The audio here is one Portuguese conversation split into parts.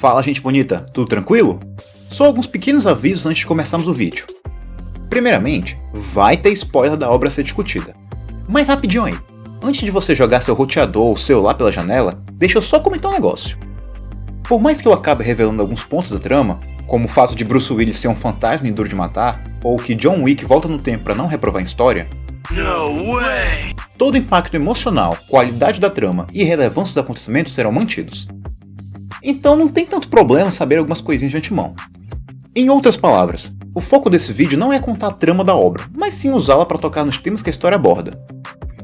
Fala, gente bonita, tudo tranquilo? Só alguns pequenos avisos antes de começarmos o vídeo. Primeiramente, vai ter spoiler da obra a ser discutida. Mas rapidinho aí, antes de você jogar seu roteador ou celular pela janela, deixa eu só comentar um negócio. Por mais que eu acabe revelando alguns pontos da trama, como o fato de Bruce Willis ser um fantasma em Duro de Matar, ou que John Wick volta no tempo para não reprovar em história, todo o impacto emocional, qualidade da trama e relevância dos acontecimentos serão mantidos. Então não tem tanto problema saber algumas coisinhas de antemão. Em outras palavras, o foco desse vídeo não é contar a trama da obra, mas sim usá-la para tocar nos temas que a história aborda.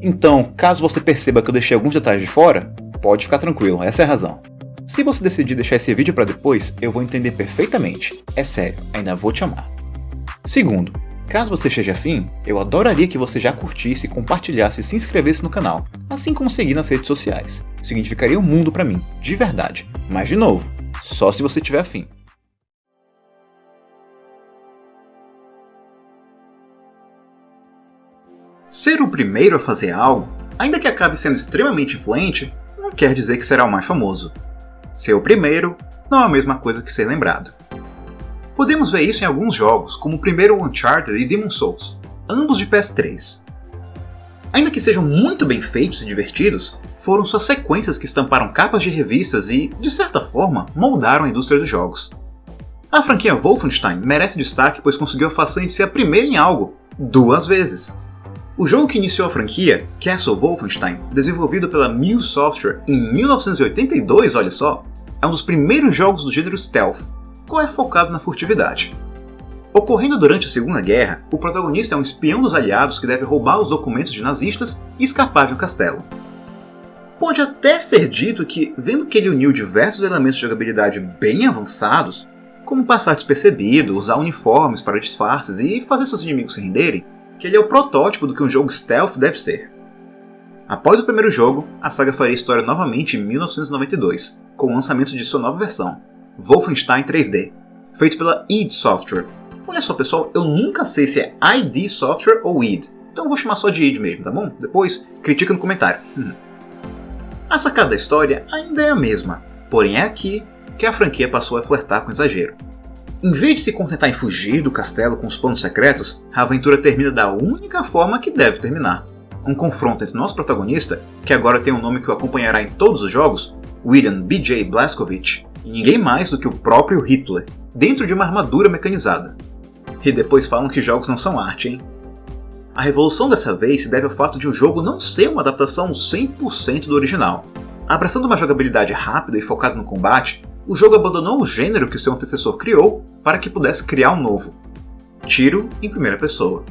Então, caso você perceba que eu deixei alguns detalhes de fora, pode ficar tranquilo, essa é a razão. Se você decidir deixar esse vídeo para depois, eu vou entender perfeitamente. É sério, ainda vou te amar. Segundo, caso você esteja afim, eu adoraria que você já curtisse, compartilhasse e se inscrevesse no canal, assim como seguir nas redes sociais. Significaria o mundo pra mim, de verdade. Mas de novo, só se você tiver afim. Ser o primeiro a fazer algo, ainda que acabe sendo extremamente influente, não quer dizer que será o mais famoso. Ser o primeiro não é a mesma coisa que ser lembrado. Podemos ver isso em alguns jogos, como o primeiro Uncharted e Demon's Souls, ambos de PS3. Ainda que sejam muito bem feitos e divertidos, foram suas sequências que estamparam capas de revistas e, de certa forma, moldaram a indústria dos jogos. A franquia Wolfenstein merece destaque pois conseguiu a façanha de ser a primeira em algo, 2 vezes. O jogo que iniciou a franquia, Castle Wolfenstein, desenvolvido pela Muse Software em 1982, olha só, é um dos primeiros jogos do gênero stealth, qual é focado na furtividade. Ocorrendo durante a Segunda Guerra, o protagonista é um espião dos aliados que deve roubar os documentos de nazistas e escapar de um castelo. Pode até ser dito que, vendo que ele uniu diversos elementos de jogabilidade bem avançados, como passar despercebido, usar uniformes para disfarces e fazer seus inimigos se renderem, que ele é o protótipo do que um jogo stealth deve ser. Após o primeiro jogo, a saga faria história novamente em 1992, com o lançamento de sua nova versão, Wolfenstein 3D, feito pela id Software. Olha só pessoal, eu nunca sei se é id Software ou id, então eu vou chamar só de id mesmo, tá bom? Depois, critica no comentário. A sacada da história ainda é a mesma, porém é aqui que a franquia passou a flertar com exagero. Em vez de se contentar em fugir do castelo com os planos secretos, a aventura termina da única forma que deve terminar. Um confronto entre nosso protagonista, que agora tem um nome que o acompanhará em todos os jogos, William B.J. Blazkowicz, e ninguém mais do que o próprio Hitler, dentro de uma armadura mecanizada. E depois falam que jogos não são arte, hein? A revolução dessa vez se deve ao fato de o jogo não ser uma adaptação 100% do original. Abraçando uma jogabilidade rápida e focada no combate, o jogo abandonou o gênero que seu antecessor criou para que pudesse criar um novo: tiro em primeira pessoa.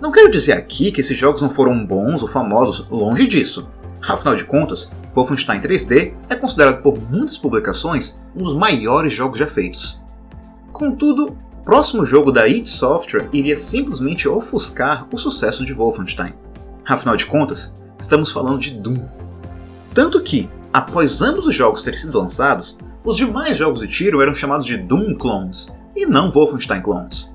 Não quero dizer aqui que esses jogos não foram bons ou famosos, longe disso. Afinal de contas, Wolfenstein 3D é considerado por muitas publicações um dos maiores jogos já feitos. Contudo, o próximo jogo da id Software iria simplesmente ofuscar o sucesso de Wolfenstein. Afinal de contas, estamos falando de Doom. Tanto que, após ambos os jogos terem sido lançados, os demais jogos de tiro eram chamados de Doom Clones, e não Wolfenstein Clones.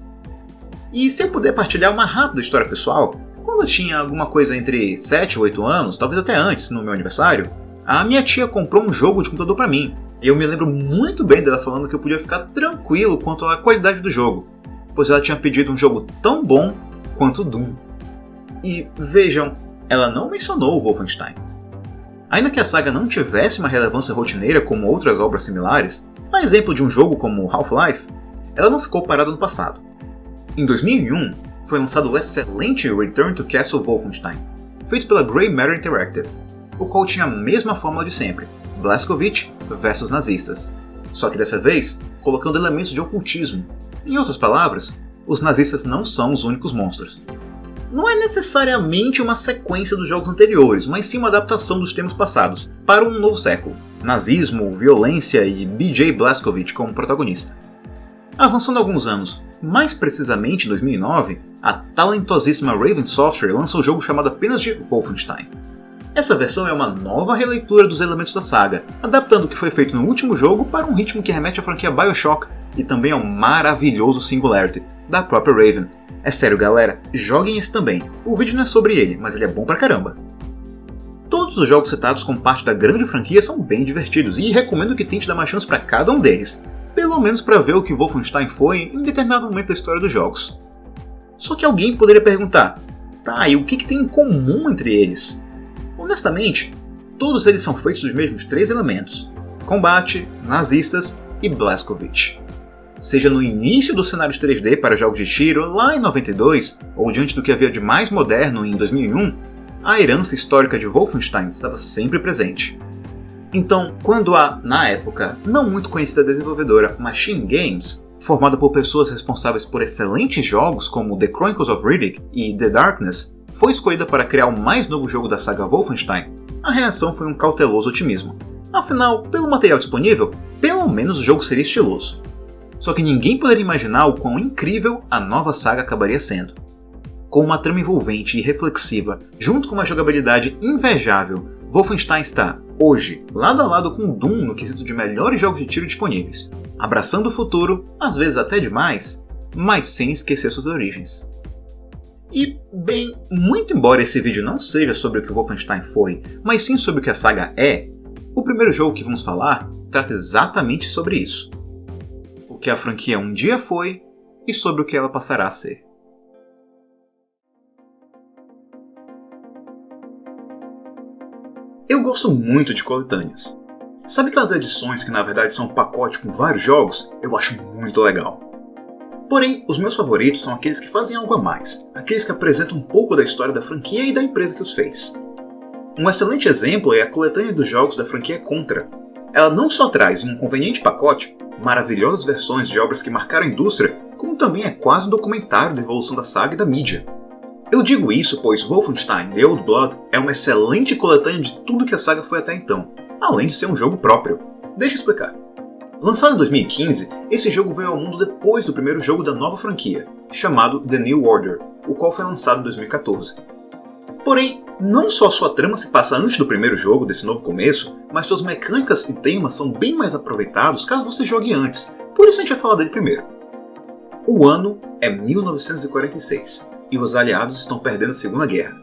E se eu puder partilhar uma rápida história pessoal, quando eu tinha alguma coisa entre 7 ou 8 anos, talvez até antes, no meu aniversário, a minha tia comprou um jogo de computador pra mim. E eu me lembro muito bem dela falando que eu podia ficar tranquilo quanto à qualidade do jogo, pois ela tinha pedido um jogo tão bom quanto Doom. E vejam, ela não mencionou o Wolfenstein. Ainda que a saga não tivesse uma relevância rotineira como outras obras similares, a exemplo de um jogo como Half-Life, ela não ficou parada no passado. Em 2001, foi lançado o excelente Return to Castle Wolfenstein, feito pela Grey Matter Interactive, o qual tinha a mesma fórmula de sempre, Blazkowicz versus nazistas, só que dessa vez colocando elementos de ocultismo. Em outras palavras, os nazistas não são os únicos monstros. Não é necessariamente uma sequência dos jogos anteriores, mas sim uma adaptação dos temas passados, para um novo século: nazismo, violência e B.J. Blazkowicz como protagonista. Avançando alguns anos, mais precisamente em 2009, a talentosíssima Raven Software lança o jogo chamado apenas de Wolfenstein. Essa versão é uma nova releitura dos elementos da saga, adaptando o que foi feito no último jogo para um ritmo que remete à franquia BioShock e também ao maravilhoso Singularity, da própria Raven. É sério galera, joguem esse também. O vídeo não é sobre ele, mas ele é bom pra caramba. Todos os jogos citados como parte da grande franquia são bem divertidos e recomendo que tente dar uma chance para cada um deles, pelo menos para ver o que Wolfenstein foi em determinado momento da história dos jogos. Só que alguém poderia perguntar, tá, e o que tem em comum entre eles? Honestamente, todos eles são feitos dos mesmos 3 elementos: combate, nazistas e Blazkowicz. Seja no início dos cenários 3D para jogos de tiro, lá em 92, ou diante do que havia de mais moderno em 2001, a herança histórica de Wolfenstein estava sempre presente. Então, quando a, na época, não muito conhecida desenvolvedora Machine Games, formada por pessoas responsáveis por excelentes jogos como The Chronicles of Riddick e The Darkness, foi escolhida para criar o mais novo jogo da saga Wolfenstein, a reação foi um cauteloso otimismo. Afinal, pelo material disponível, pelo menos o jogo seria estiloso. Só que ninguém poderia imaginar o quão incrível a nova saga acabaria sendo. Com uma trama envolvente e reflexiva, junto com uma jogabilidade invejável, Wolfenstein está, hoje, lado a lado com Doom no quesito de melhores jogos de tiro disponíveis, abraçando o futuro, às vezes até demais, mas sem esquecer suas origens. E, bem, muito embora esse vídeo não seja sobre o que Wolfenstein foi, mas sim sobre o que a saga é, o primeiro jogo que vamos falar trata exatamente sobre isso. O que a franquia um dia foi e sobre o que ela passará a ser. Eu gosto muito de coletâneas. Sabe aquelas edições que na verdade são um pacote com vários jogos? Eu acho muito legal. Porém, os meus favoritos são aqueles que fazem algo a mais, aqueles que apresentam um pouco da história da franquia e da empresa que os fez. Um excelente exemplo é a coletânea dos jogos da franquia Contra. Ela não só traz em um conveniente pacote maravilhosas versões de obras que marcaram a indústria, como também é quase um documentário da evolução da saga e da mídia. Eu digo isso pois Wolfenstein The Old Blood é uma excelente coletânea de tudo que a saga foi até então, além de ser um jogo próprio. Deixa eu explicar. Lançado em 2015, esse jogo veio ao mundo depois do primeiro jogo da nova franquia, chamado The New Order, o qual foi lançado em 2014. Porém, não só sua trama se passa antes do primeiro jogo desse novo começo, mas suas mecânicas e temas são bem mais aproveitados caso você jogue antes, por isso a gente vai falar dele primeiro. O ano é 1946, e os aliados estão perdendo a Segunda Guerra.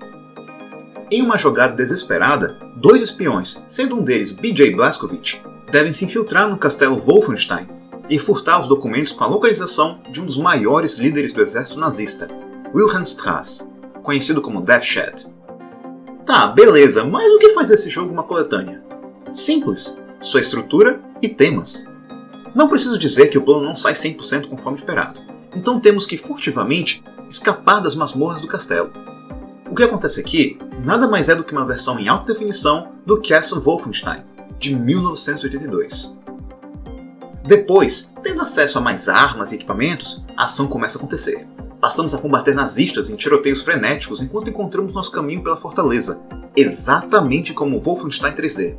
Em uma jogada desesperada, 2 espiões, sendo um deles B.J. Blazkowicz, devem se infiltrar no castelo Wolfenstein e furtar os documentos com a localização de um dos maiores líderes do exército nazista, Wilhelm Strass, conhecido como Death Shed. Tá, beleza, mas o que faz desse jogo uma coletânea? Simples, sua estrutura e temas. Não preciso dizer que o plano não sai 100% conforme esperado, então temos que furtivamente escapar das masmorras do castelo. O que acontece aqui nada mais é do que uma versão em alta definição do Castle Wolfenstein, de 1982. Depois, tendo acesso a mais armas e equipamentos, a ação começa a acontecer. Passamos a combater nazistas em tiroteios frenéticos enquanto encontramos nosso caminho pela fortaleza, exatamente como Wolfenstein 3D.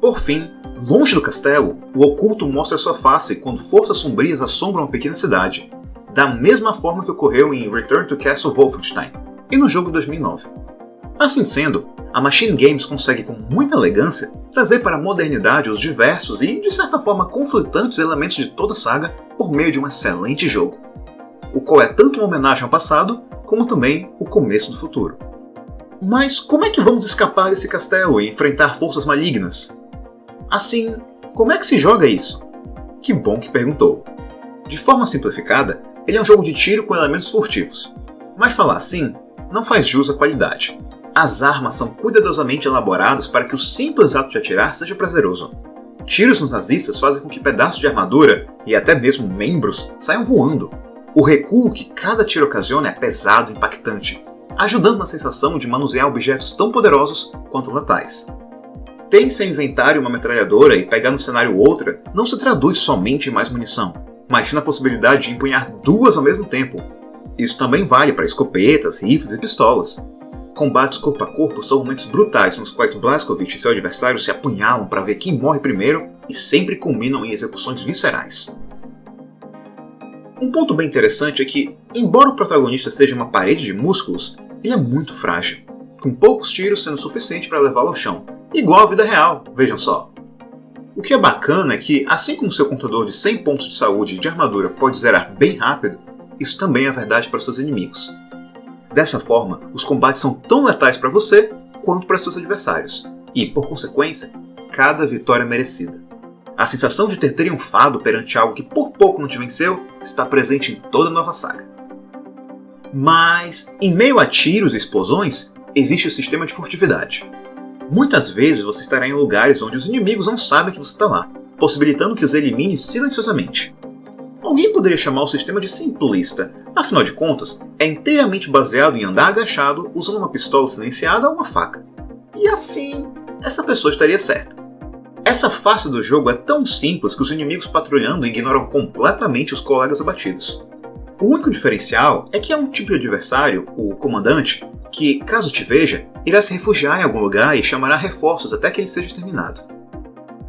Por fim, longe do castelo, o oculto mostra sua face quando forças sombrias assombram uma pequena cidade, da mesma forma que ocorreu em Return to Castle Wolfenstein e no jogo de 2009. Assim sendo, a Machine Games consegue com muita elegância trazer para a modernidade os diversos e, de certa forma, conflitantes elementos de toda a saga por meio de um excelente jogo, o qual é tanto uma homenagem ao passado, como também o começo do futuro. Mas como é que vamos escapar desse castelo e enfrentar forças malignas? Assim, como é que se joga isso? Que bom que perguntou. De forma simplificada, ele é um jogo de tiro com elementos furtivos. Mas falar assim não faz jus à qualidade. As armas são cuidadosamente elaboradas para que o simples ato de atirar seja prazeroso. Tiros nos nazistas fazem com que pedaços de armadura, e até mesmo membros, saiam voando. O recuo que cada tiro ocasiona é pesado e impactante, ajudando na sensação de manusear objetos tão poderosos quanto letais. Ter em seu inventário uma metralhadora e pegar no cenário outra não se traduz somente em mais munição, mas sim na possibilidade de empunhar 2 ao mesmo tempo. Isso também vale para escopetas, rifles e pistolas. Combates corpo a corpo são momentos brutais nos quais Blazkowicz e seu adversário se apunhalam para ver quem morre primeiro e sempre culminam em execuções viscerais. Um ponto bem interessante é que, embora o protagonista seja uma parede de músculos, ele é muito frágil, com poucos tiros sendo suficiente para levá-lo ao chão, igual à vida real, vejam só. O que é bacana é que, assim como seu contador de 100 pontos de saúde e de armadura pode zerar bem rápido, isso também é verdade para seus inimigos. Dessa forma, os combates são tão letais para você quanto para seus adversários, e, por consequência, cada vitória merecida. A sensação de ter triunfado perante algo que por pouco não te venceu está presente em toda a nova saga. Mas, em meio a tiros e explosões, existe o sistema de furtividade. Muitas vezes você estará em lugares onde os inimigos não sabem que você está lá, possibilitando que os elimine silenciosamente. Alguém poderia chamar o sistema de simplista, afinal de contas, é inteiramente baseado em andar agachado usando uma pistola silenciada ou uma faca. E assim, essa pessoa estaria certa. Essa face do jogo é tão simples que os inimigos patrulhando ignoram completamente os colegas abatidos. O único diferencial é que é um tipo de adversário, o comandante, que, caso te veja, irá se refugiar em algum lugar e chamará reforços até que ele seja exterminado.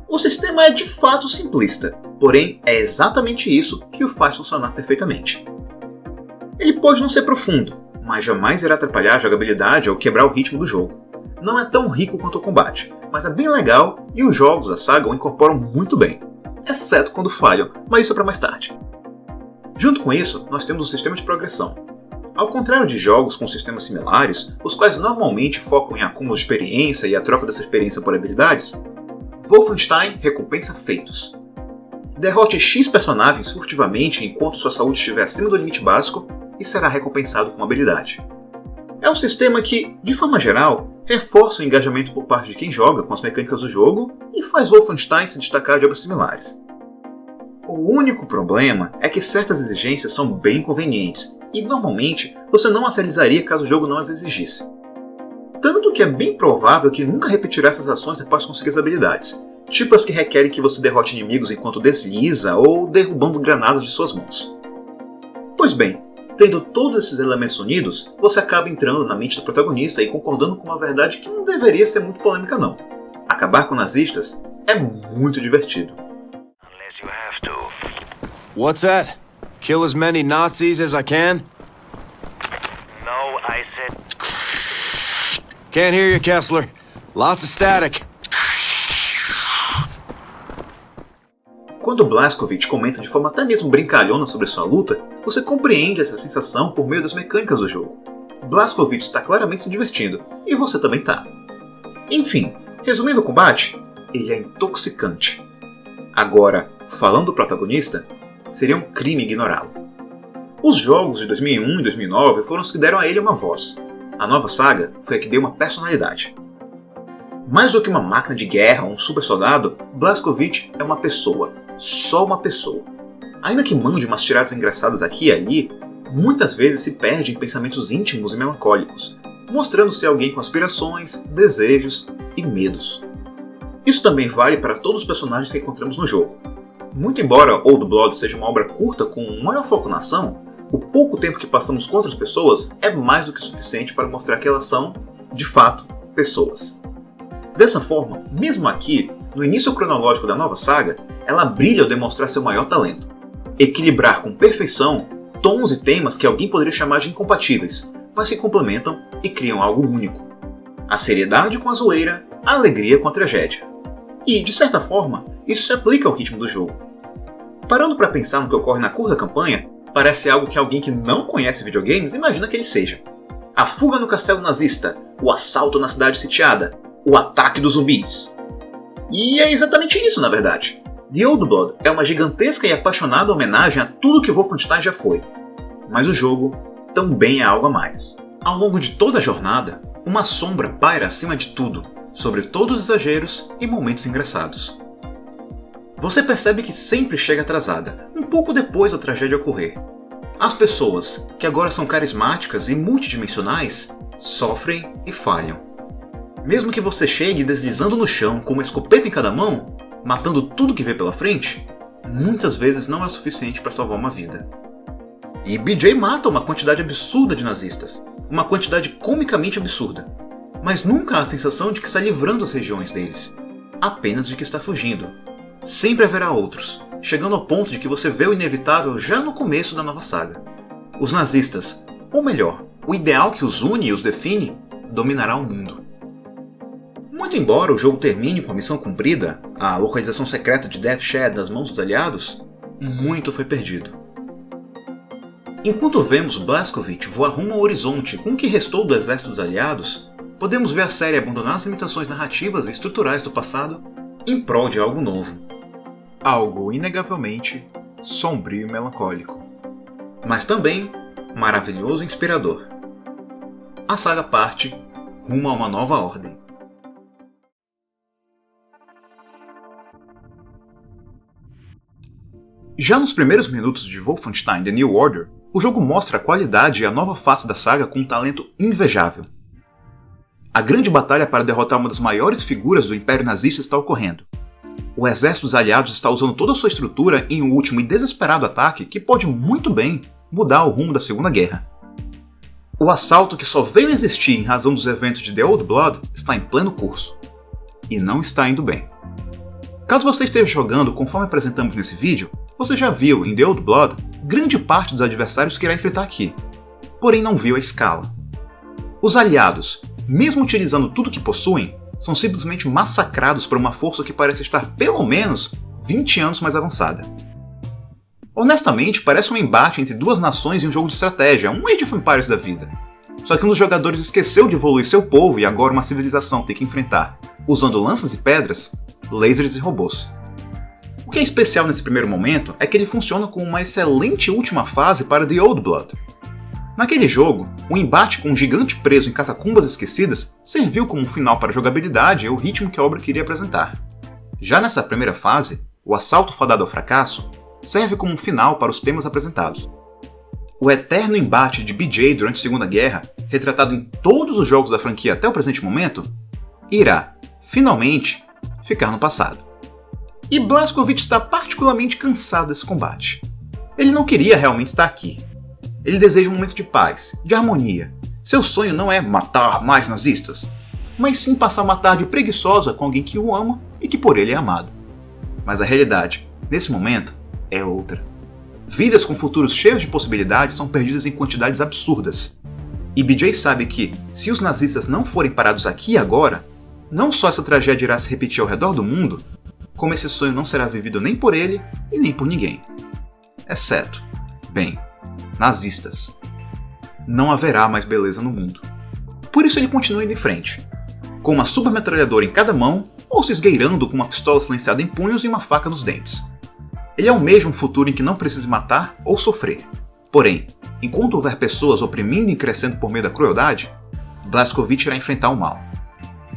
O sistema é de fato simplista, porém é exatamente isso que o faz funcionar perfeitamente. Ele pode não ser profundo, mas jamais irá atrapalhar a jogabilidade ou quebrar o ritmo do jogo. Não é tão rico quanto o combate, mas é bem legal e os jogos da saga o incorporam muito bem, exceto quando falham, mas isso é para mais tarde. Junto com isso, nós temos um sistema de progressão. Ao contrário de jogos com sistemas similares, os quais normalmente focam em acúmulo de experiência e a troca dessa experiência por habilidades, Wolfenstein recompensa feitos. Derrote X personagens furtivamente enquanto sua saúde estiver acima do limite básico e será recompensado com uma habilidade. É um sistema que, de forma geral, reforça o engajamento por parte de quem joga com as mecânicas do jogo e faz Wolfenstein se destacar de obras similares. O único problema é que certas exigências são bem inconvenientes e normalmente você não as realizaria caso o jogo não as exigisse. Tanto que é bem provável que nunca repetirá essas ações após conseguir as habilidades, tipo as que requerem que você derrote inimigos enquanto desliza ou derrubando granadas de suas mãos. Pois bem, tendo todos esses elementos unidos, você acaba entrando na mente do protagonista e concordando com uma verdade que não deveria ser muito polêmica não. Acabar com nazistas é muito divertido. What's that? Kill as many Nazis as I can? No, I said... Can't hear you, Kessler. Lots of static. Quando Blazkowicz comenta de forma até mesmo brincalhona sobre sua luta, você compreende essa sensação por meio das mecânicas do jogo. Blazkowicz está claramente se divertindo, e você também está. Enfim, resumindo o combate, ele é intoxicante. Agora, falando do protagonista, seria um crime ignorá-lo. Os jogos de 2001 e 2009 foram os que deram a ele uma voz. A nova saga foi a que deu uma personalidade. Mais do que uma máquina de guerra ou um super soldado, Blazkowicz é uma pessoa. Só uma pessoa. Ainda que mande umas tiradas engraçadas aqui e ali, muitas vezes se perde em pensamentos íntimos e melancólicos, mostrando ser alguém com aspirações, desejos e medos. Isso também vale para todos os personagens que encontramos no jogo. Muito embora Old Blood seja uma obra curta com um maior foco na ação, o pouco tempo que passamos com outras pessoas é mais do que suficiente para mostrar que elas são, de fato, pessoas. Dessa forma, mesmo aqui, no início cronológico da nova saga, ela brilha ao demonstrar seu maior talento. Equilibrar com perfeição tons e temas que alguém poderia chamar de incompatíveis, mas se complementam e criam algo único. A seriedade com a zoeira, a alegria com a tragédia. E, de certa forma, isso se aplica ao ritmo do jogo. Parando para pensar no que ocorre na curta campanha, parece algo que alguém que não conhece videogames imagina que ele seja. A fuga no castelo nazista, o assalto na cidade sitiada, o ataque dos zumbis. E é exatamente isso, na verdade. The Old Blood é uma gigantesca e apaixonada homenagem a tudo que Wolfenstein já foi. Mas o jogo também é algo a mais. Ao longo de toda a jornada, uma sombra paira acima de tudo, sobre todos os exageros e momentos engraçados. Você percebe que sempre chega atrasada, um pouco depois da tragédia ocorrer. As pessoas, que agora são carismáticas e multidimensionais, sofrem e falham. Mesmo que você chegue deslizando no chão com uma escopeta em cada mão, matando tudo que vê pela frente, muitas vezes não é o suficiente para salvar uma vida. E BJ mata uma quantidade absurda de nazistas, uma quantidade comicamente absurda, mas nunca há a sensação de que está livrando as regiões deles, apenas de que está fugindo. Sempre haverá outros, chegando ao ponto de que você vê o inevitável já no começo da nova saga. Os nazistas, ou melhor, o ideal que os une e os define, dominará o mundo. Muito embora o jogo termine com a missão cumprida, a localização secreta de Death Shed nas mãos dos aliados, muito foi perdido. Enquanto vemos Blazkowicz voar rumo ao horizonte com o que restou do exército dos aliados, podemos ver a série abandonar as limitações narrativas e estruturais do passado em prol de algo novo. Algo inegavelmente sombrio e melancólico, mas também maravilhoso e inspirador. A saga parte rumo a uma nova ordem. Já nos primeiros minutos de Wolfenstein The New Order, o jogo mostra a qualidade e a nova face da saga com um talento invejável. A grande batalha para derrotar uma das maiores figuras do Império Nazista está ocorrendo. O exército dos aliados está usando toda a sua estrutura em um último e desesperado ataque que pode muito bem mudar o rumo da Segunda Guerra. O assalto que só veio a existir em razão dos eventos de The Old Blood está em pleno curso. E não está indo bem. Caso você esteja jogando conforme apresentamos nesse vídeo, você já viu em The Old Blood grande parte dos adversários que irá enfrentar aqui, porém não viu a escala. Os aliados, mesmo utilizando tudo que possuem, são simplesmente massacrados por uma força que parece estar pelo menos 20 anos mais avançada. Honestamente, parece um embate entre duas nações em um jogo de estratégia, um Age of Empires da vida. Só que um dos jogadores esqueceu de evoluir seu povo e agora uma civilização tem que enfrentar, usando lanças e pedras, lasers e robôs. O que é especial nesse primeiro momento é que ele funciona como uma excelente última fase para The Old Blood. Naquele jogo, o embate com um gigante preso em catacumbas esquecidas serviu como um final para a jogabilidade e o ritmo que a obra queria apresentar. Já nessa primeira fase, o assalto fadado ao fracasso serve como um final para os temas apresentados. O eterno embate de BJ durante a Segunda Guerra, retratado em todos os jogos da franquia até o presente momento, irá, finalmente, ficar no passado. E Blazkowicz está particularmente cansado desse combate. Ele não queria realmente estar aqui. Ele deseja um momento de paz, de harmonia. Seu sonho não é matar mais nazistas, mas sim passar uma tarde preguiçosa com alguém que o ama e que por ele é amado. Mas a realidade, nesse momento, é outra. Vidas com futuros cheios de possibilidades são perdidas em quantidades absurdas. E BJ sabe que, se os nazistas não forem parados aqui e agora, não só essa tragédia irá se repetir ao redor do mundo, como esse sonho não será vivido nem por ele e nem por ninguém. Exceto, bem, nazistas. Não haverá mais beleza no mundo. Por isso ele continua indo em frente, com uma supermetralhadora em cada mão ou se esgueirando com uma pistola silenciada em punhos e uma faca nos dentes. Ele almeja um futuro em que não precise matar ou sofrer. Porém, enquanto houver pessoas oprimindo e crescendo por meio da crueldade, Blazkowicz irá enfrentar o mal.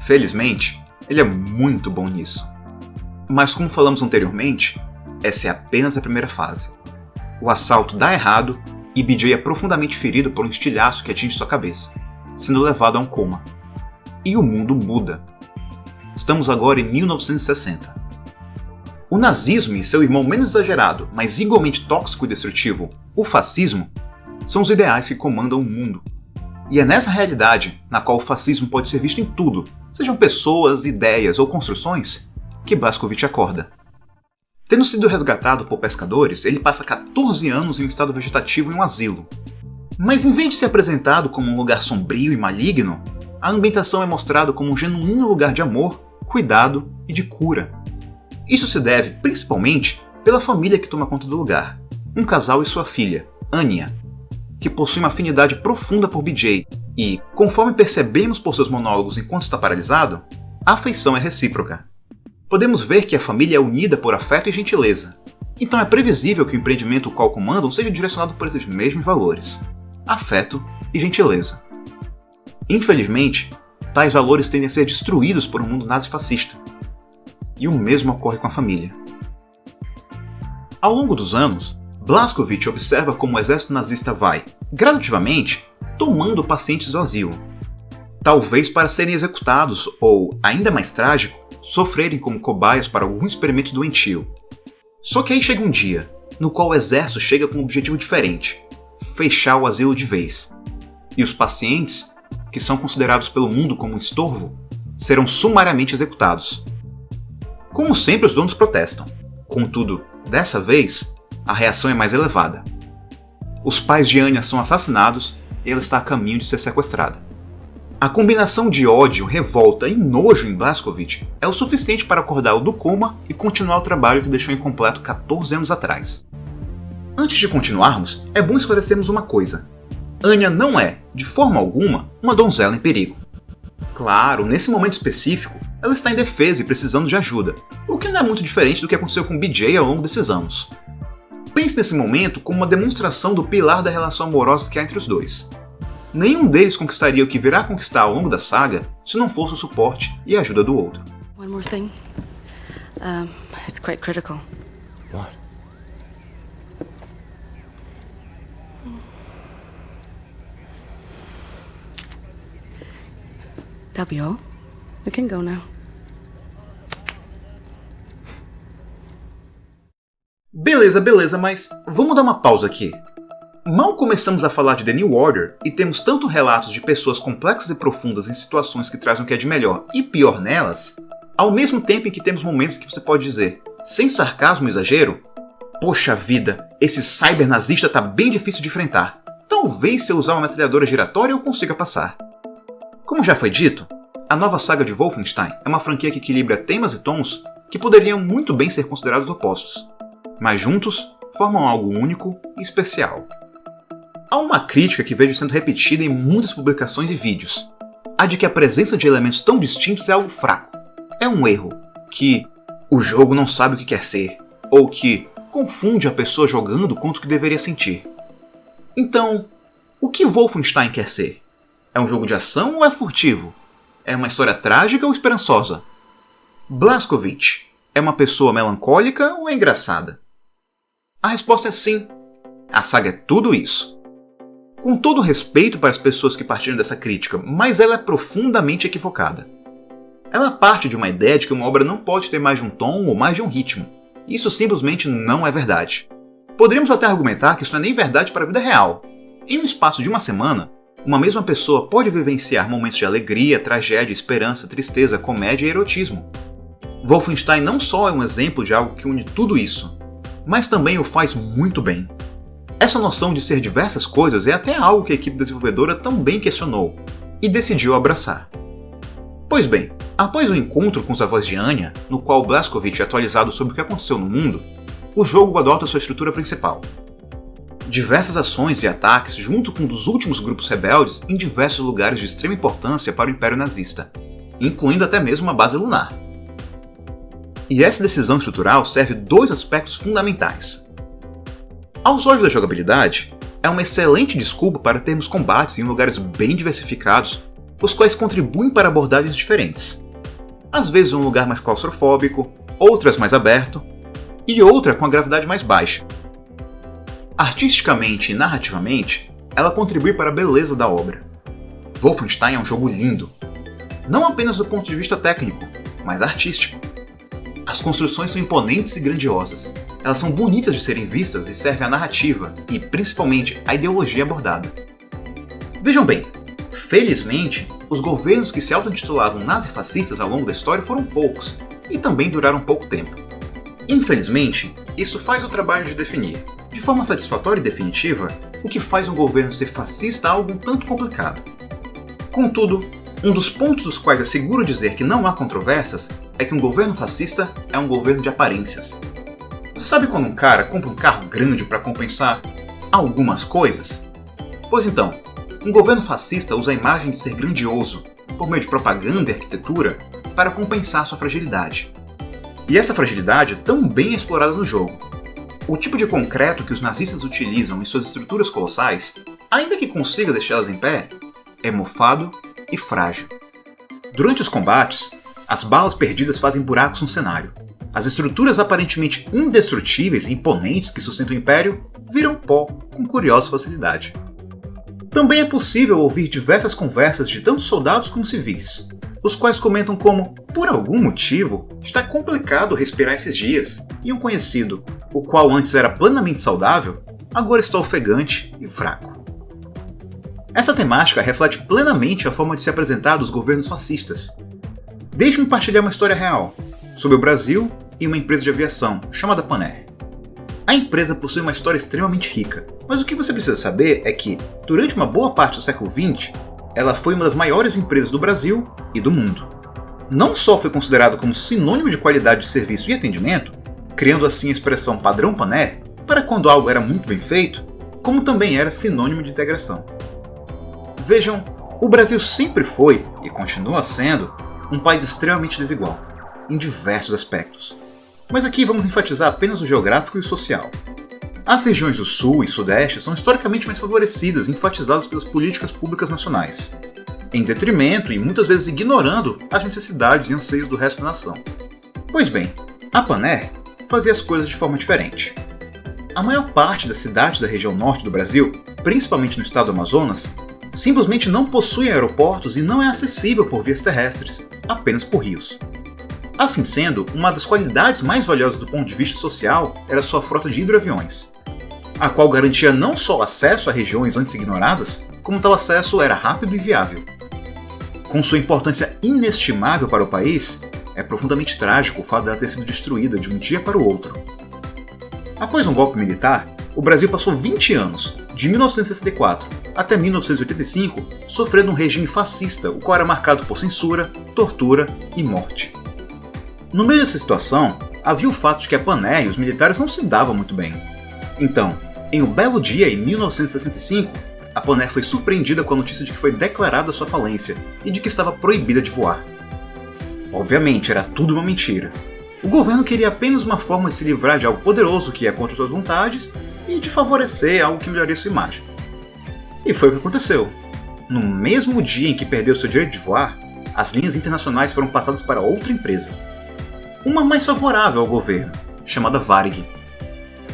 Felizmente, ele é muito bom nisso. Mas como falamos anteriormente, essa é apenas a primeira fase. O assalto dá errado e BJ é profundamente ferido por um estilhaço que atinge sua cabeça, sendo levado a um coma. E o mundo muda. Estamos agora em 1960. O nazismo e seu irmão menos exagerado, mas igualmente tóxico e destrutivo, o fascismo, são os ideais que comandam o mundo. E é nessa realidade, na qual o fascismo pode ser visto em tudo, sejam pessoas, ideias ou construções, que Blazkowicz acorda. Tendo sido resgatado por pescadores, ele passa 14 anos em um estado vegetativo em um asilo. Mas em vez de ser apresentado como um lugar sombrio e maligno, a ambientação é mostrada como um genuíno lugar de amor, cuidado e de cura. Isso se deve, principalmente, pela família que toma conta do lugar, um casal e sua filha, Anya, que possui uma afinidade profunda por BJ e, conforme percebemos por seus monólogos enquanto está paralisado, a afeição é recíproca. Podemos ver que a família é unida por afeto e gentileza, então é previsível que o empreendimento o qual comandam seja direcionado por esses mesmos valores, afeto e gentileza. Infelizmente, tais valores tendem a ser destruídos por um mundo nazifascista. E o mesmo ocorre com a família. Ao longo dos anos, Blazkowicz observa como o exército nazista vai, gradativamente, tomando pacientes do asilo. Talvez para serem executados ou, ainda mais trágico, sofrerem como cobaias para algum experimento doentio. Só que aí chega um dia, no qual o exército chega com um objetivo diferente: fechar o asilo de vez. E os pacientes, que são considerados pelo mundo como um estorvo, serão sumariamente executados. Como sempre, os donos protestam. Contudo, dessa vez, a reação é mais elevada. Os pais de Anya são assassinados e ela está a caminho de ser sequestrada. A combinação de ódio, revolta e nojo em Blazkowicz é o suficiente para acordá-lo do coma e continuar o trabalho que deixou incompleto 14 anos atrás. Antes de continuarmos, é bom esclarecermos uma coisa. Anya não é, de forma alguma, uma donzela em perigo. Claro, nesse momento específico, ela está indefesa e precisando de ajuda, o que não é muito diferente do que aconteceu com BJ ao longo desses anos. Pense nesse momento como uma demonstração do pilar da relação amorosa que há entre os dois. Nenhum deles conquistaria o que virá a conquistar ao longo da saga se não fosse o suporte e a ajuda do outro. One more thing. It's quite critical. What? W, we can go now. Beleza, mas vamos dar uma pausa aqui. Mal começamos a falar de The New Order e temos tanto relatos de pessoas complexas e profundas em situações que trazem o que é de melhor e pior nelas, ao mesmo tempo em que temos momentos que você pode dizer, sem sarcasmo e exagero, poxa vida, esse cybernazista tá bem difícil de enfrentar. Talvez se eu usar uma metralhadora giratória eu consiga passar. Como já foi dito, a nova saga de Wolfenstein é uma franquia que equilibra temas e tons que poderiam muito bem ser considerados opostos, mas juntos formam algo único e especial. Há uma crítica que vejo sendo repetida em muitas publicações e vídeos, a de que a presença de elementos tão distintos é algo fraco. É um erro, que o jogo não sabe o que quer ser, ou que confunde a pessoa jogando quanto o que deveria sentir. Então, o que Wolfenstein quer ser? É um jogo de ação ou é furtivo? É uma história trágica ou esperançosa? Blazkowicz é uma pessoa melancólica ou é engraçada? A resposta é sim. A saga é tudo isso. Com todo respeito para as pessoas que partiram dessa crítica, mas ela é profundamente equivocada. Ela parte de uma ideia de que uma obra não pode ter mais de um tom ou mais de um ritmo. Isso simplesmente não é verdade. Poderíamos até argumentar que isso não é nem verdade para a vida real. Em um espaço de uma semana, uma mesma pessoa pode vivenciar momentos de alegria, tragédia, esperança, tristeza, comédia e erotismo. Wolfenstein não só é um exemplo de algo que une tudo isso, mas também o faz muito bem. Essa noção de ser diversas coisas é até algo que a equipe desenvolvedora também questionou e decidiu abraçar. Pois bem, após o encontro com os avós de Anya, no qual Blazkowicz é atualizado sobre o que aconteceu no mundo, o jogo adota sua estrutura principal. Diversas ações e ataques junto com um dos últimos grupos rebeldes em diversos lugares de extrema importância para o Império Nazista, incluindo até mesmo uma base lunar. E essa decisão estrutural serve dois aspectos fundamentais. Aos olhos da jogabilidade, é uma excelente desculpa para termos combates em lugares bem diversificados, os quais contribuem para abordagens diferentes. Às vezes um lugar mais claustrofóbico, outras mais aberto, e outra com a gravidade mais baixa. Artisticamente e narrativamente, ela contribui para a beleza da obra. Wolfenstein é um jogo lindo, não apenas do ponto de vista técnico, mas artístico. As construções são imponentes e grandiosas. Elas são bonitas de serem vistas e servem à narrativa e, principalmente, à ideologia abordada. Vejam bem, felizmente, os governos que se auto-intitulavam nazifascistas ao longo da história foram poucos e também duraram pouco tempo. Infelizmente, isso faz o trabalho de definir, de forma satisfatória e definitiva, o que faz um governo ser fascista algo um tanto complicado. Contudo, um dos pontos dos quais é seguro dizer que não há controvérsias é que um governo fascista é um governo de aparências. Você sabe quando um cara compra um carro grande para compensar algumas coisas? Pois então, um governo fascista usa a imagem de ser grandioso, por meio de propaganda e arquitetura, para compensar sua fragilidade. E essa fragilidade também é explorada no jogo. O tipo de concreto que os nazistas utilizam em suas estruturas colossais, ainda que consiga deixá-las em pé, é mofado e frágil. Durante os combates, as balas perdidas fazem buracos no cenário. As estruturas aparentemente indestrutíveis e imponentes que sustentam o Império viram pó com curiosa facilidade. Também é possível ouvir diversas conversas de tanto soldados como civis, os quais comentam como, por algum motivo, está complicado respirar esses dias, e um conhecido, o qual antes era plenamente saudável, agora está ofegante e fraco. Essa temática reflete plenamente a forma de se apresentar dos governos fascistas. Deixe-me partilhar uma história real, sobre o Brasil e uma empresa de aviação, chamada Pan-Air. A empresa possui uma história extremamente rica, mas o que você precisa saber é que, durante uma boa parte do século XX, ela foi uma das maiores empresas do Brasil e do mundo. Não só foi considerada como sinônimo de qualidade de serviço e atendimento, criando assim a expressão padrão Pan-Air para quando algo era muito bem feito, como também era sinônimo de integração. Vejam, O Brasil sempre foi, e continua sendo, um país extremamente desigual, em diversos aspectos. Mas aqui vamos enfatizar apenas o geográfico e o social. As regiões do Sul e Sudeste são historicamente mais favorecidas e enfatizadas pelas políticas públicas nacionais, em detrimento e muitas vezes ignorando as necessidades e anseios do resto da nação. Pois bem, a Panair fazia as coisas de forma diferente. A maior parte das cidades da região norte do Brasil, principalmente no estado do Amazonas, simplesmente não possui aeroportos e não é acessível por vias terrestres, apenas por rios. Assim sendo, uma das qualidades mais valiosas do ponto de vista social era sua frota de hidroaviões, a qual garantia não só acesso a regiões antes ignoradas, como tal acesso era rápido e viável. Com sua importância inestimável para o país, é profundamente trágico o fato dela ter sido destruída de um dia para o outro. Após um golpe militar, o Brasil passou 20 anos, de 1964 até 1985, sofrendo um regime fascista, o qual era marcado por censura, tortura e morte. No meio dessa situação, havia o fato de que a Panair e os militares não se davam muito bem. Então, em um belo dia em 1965, a Panair foi surpreendida com a notícia de que foi declarada sua falência e de que estava proibida de voar. Obviamente, era tudo uma mentira. O governo queria apenas uma forma de se livrar de algo poderoso que ia contra suas vontades e de favorecer algo que melhoraria sua imagem. E foi o que aconteceu. No mesmo dia em que perdeu seu direito de voar, as linhas internacionais foram passadas para outra empresa. Uma mais favorável ao governo, chamada Varig.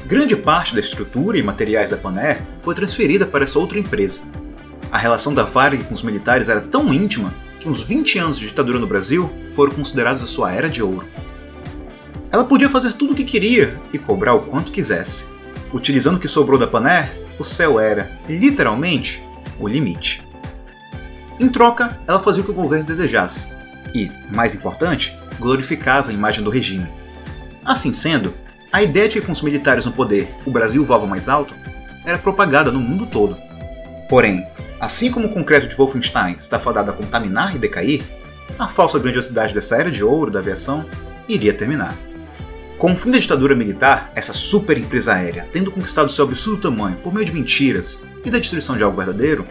Grande parte da estrutura e materiais da Panair foi transferida para essa outra empresa. A relação da Varig com os militares era tão íntima que uns 20 anos de ditadura no Brasil foram considerados a sua era de ouro. Ela podia fazer tudo o que queria e cobrar o quanto quisesse. Utilizando o que sobrou da Panair, o céu era, literalmente, o limite. Em troca, ela fazia o que o governo desejasse e, mais importante, glorificava a imagem do regime. Assim sendo, a ideia de que com os militares no poder o Brasil voava mais alto era propagada no mundo todo. Porém, assim como o concreto de Wolfenstein está fadado a contaminar e decair, a falsa grandiosidade dessa era de ouro da aviação iria terminar. Com o fim da ditadura militar, essa super empresa aérea, tendo conquistado seu absurdo tamanho por meio de mentiras e da destruição de algo verdadeiro,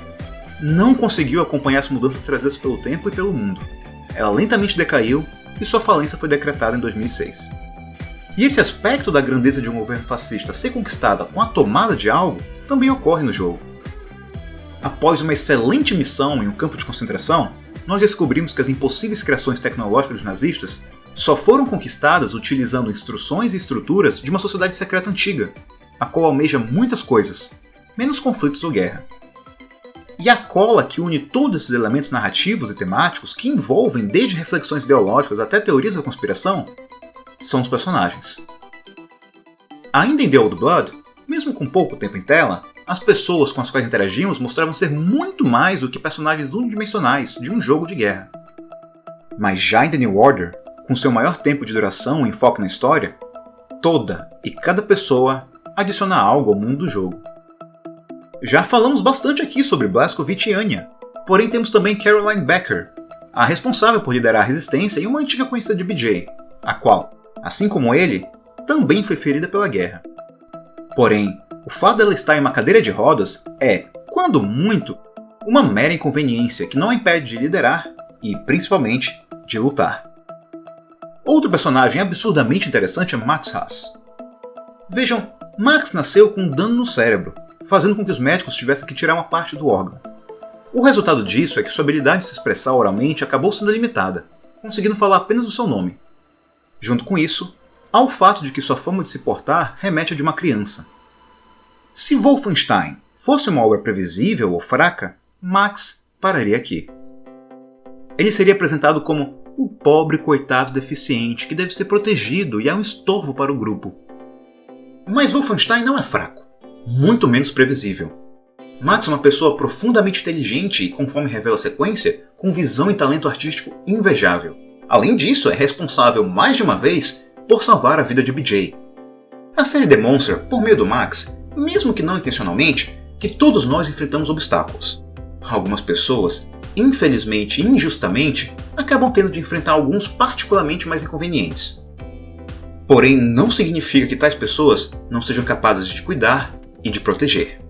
não conseguiu acompanhar as mudanças trazidas pelo tempo e pelo mundo. Ela lentamente decaiu e sua falência foi decretada em 2006. E esse aspecto da grandeza de um governo fascista ser conquistada com a tomada de algo também ocorre no jogo. Após uma excelente missão em um campo de concentração, nós descobrimos que as impossíveis criações tecnológicas dos nazistas só foram conquistadas utilizando instruções e estruturas de uma sociedade secreta antiga, a qual almeja muitas coisas, menos conflitos ou guerra. E a cola que une todos esses elementos narrativos e temáticos que envolvem desde reflexões ideológicas até teorias da conspiração são os personagens. Ainda em The Old Blood, mesmo com pouco tempo em tela, as pessoas com as quais interagimos mostravam ser muito mais do que personagens unidimensionais de um jogo de guerra. Mas já em The New Order, com seu maior tempo de duração e enfoque na história, toda e cada pessoa adiciona algo ao mundo do jogo. Já falamos bastante aqui sobre Blazkowicz e Anya, porém temos também Caroline Becker, a responsável por liderar a resistência e uma antiga conhecida de BJ, a qual, assim como ele, também foi ferida pela guerra. Porém, o fato dela estar em uma cadeira de rodas é, quando muito, uma mera inconveniência que não a impede de liderar e, principalmente, de lutar. Outro personagem absurdamente interessante é Max Haas. Vejam, Max nasceu com um dano no cérebro, fazendo com que os médicos tivessem que tirar uma parte do órgão. O resultado disso é que sua habilidade de se expressar oralmente acabou sendo limitada, conseguindo falar apenas o seu nome. Junto com isso, há o fato de que sua forma de se portar remete a de uma criança. Se Wolfenstein fosse uma obra previsível ou fraca, Max pararia aqui. Ele seria apresentado como o pobre coitado deficiente que deve ser protegido e é um estorvo para o grupo. Mas Wolfenstein não é fraco, muito menos previsível. Max é uma pessoa profundamente inteligente e, conforme revela a sequência, com visão e talento artístico invejável. Além disso, é responsável mais de uma vez por salvar a vida de BJ. A série demonstra, por meio do Max, mesmo que não intencionalmente, que todos nós enfrentamos obstáculos. Algumas pessoas, infelizmente e injustamente, acabam tendo de enfrentar alguns particularmente mais inconvenientes. Porém, não significa que tais pessoas não sejam capazes de cuidar e de proteger.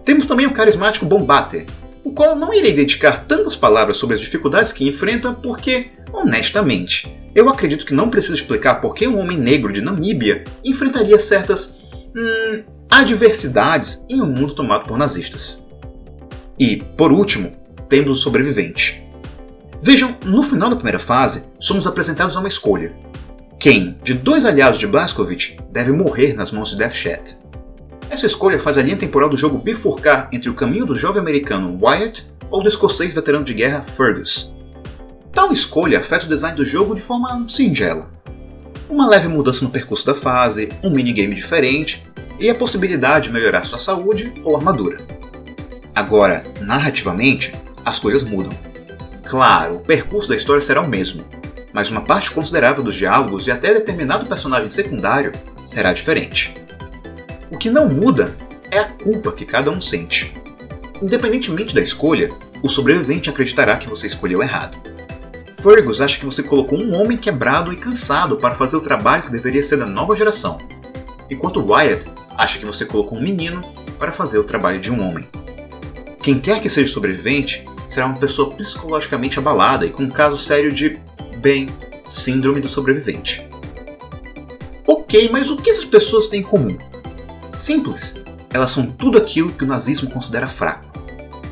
Temos também o carismático Bombater, o qual não irei dedicar tantas palavras sobre as dificuldades que enfrenta porque, honestamente, eu acredito que não preciso explicar por que um homem negro de Namíbia enfrentaria certas adversidades em um mundo tomado por nazistas. E, por último, temos o sobrevivente. Vejam, no final da primeira fase, somos apresentados a uma escolha. Quem, de 2 aliados de Blazkowicz, deve morrer nas mãos de Death Shed? Essa escolha faz a linha temporal do jogo bifurcar entre o caminho do jovem americano Wyatt ou do escocês veterano de guerra Fergus. Tal escolha afeta o design do jogo de forma singela. Uma leve mudança no percurso da fase, um minigame diferente e a possibilidade de melhorar sua saúde ou armadura. Agora, narrativamente, as coisas mudam. Claro, o percurso da história será o mesmo, mas uma parte considerável dos diálogos e até determinado personagem secundário será diferente. O que não muda é a culpa que cada um sente. Independentemente da escolha, o sobrevivente acreditará que você escolheu errado. Fergus acha que você colocou um homem quebrado e cansado para fazer o trabalho que deveria ser da nova geração, enquanto Wyatt acha que você colocou um menino para fazer o trabalho de um homem. Quem quer que seja sobrevivente será uma pessoa psicologicamente abalada e com um caso sério de, síndrome do sobrevivente. Ok, mas o que essas pessoas têm em comum? Simples, elas são tudo aquilo que o nazismo considera fraco.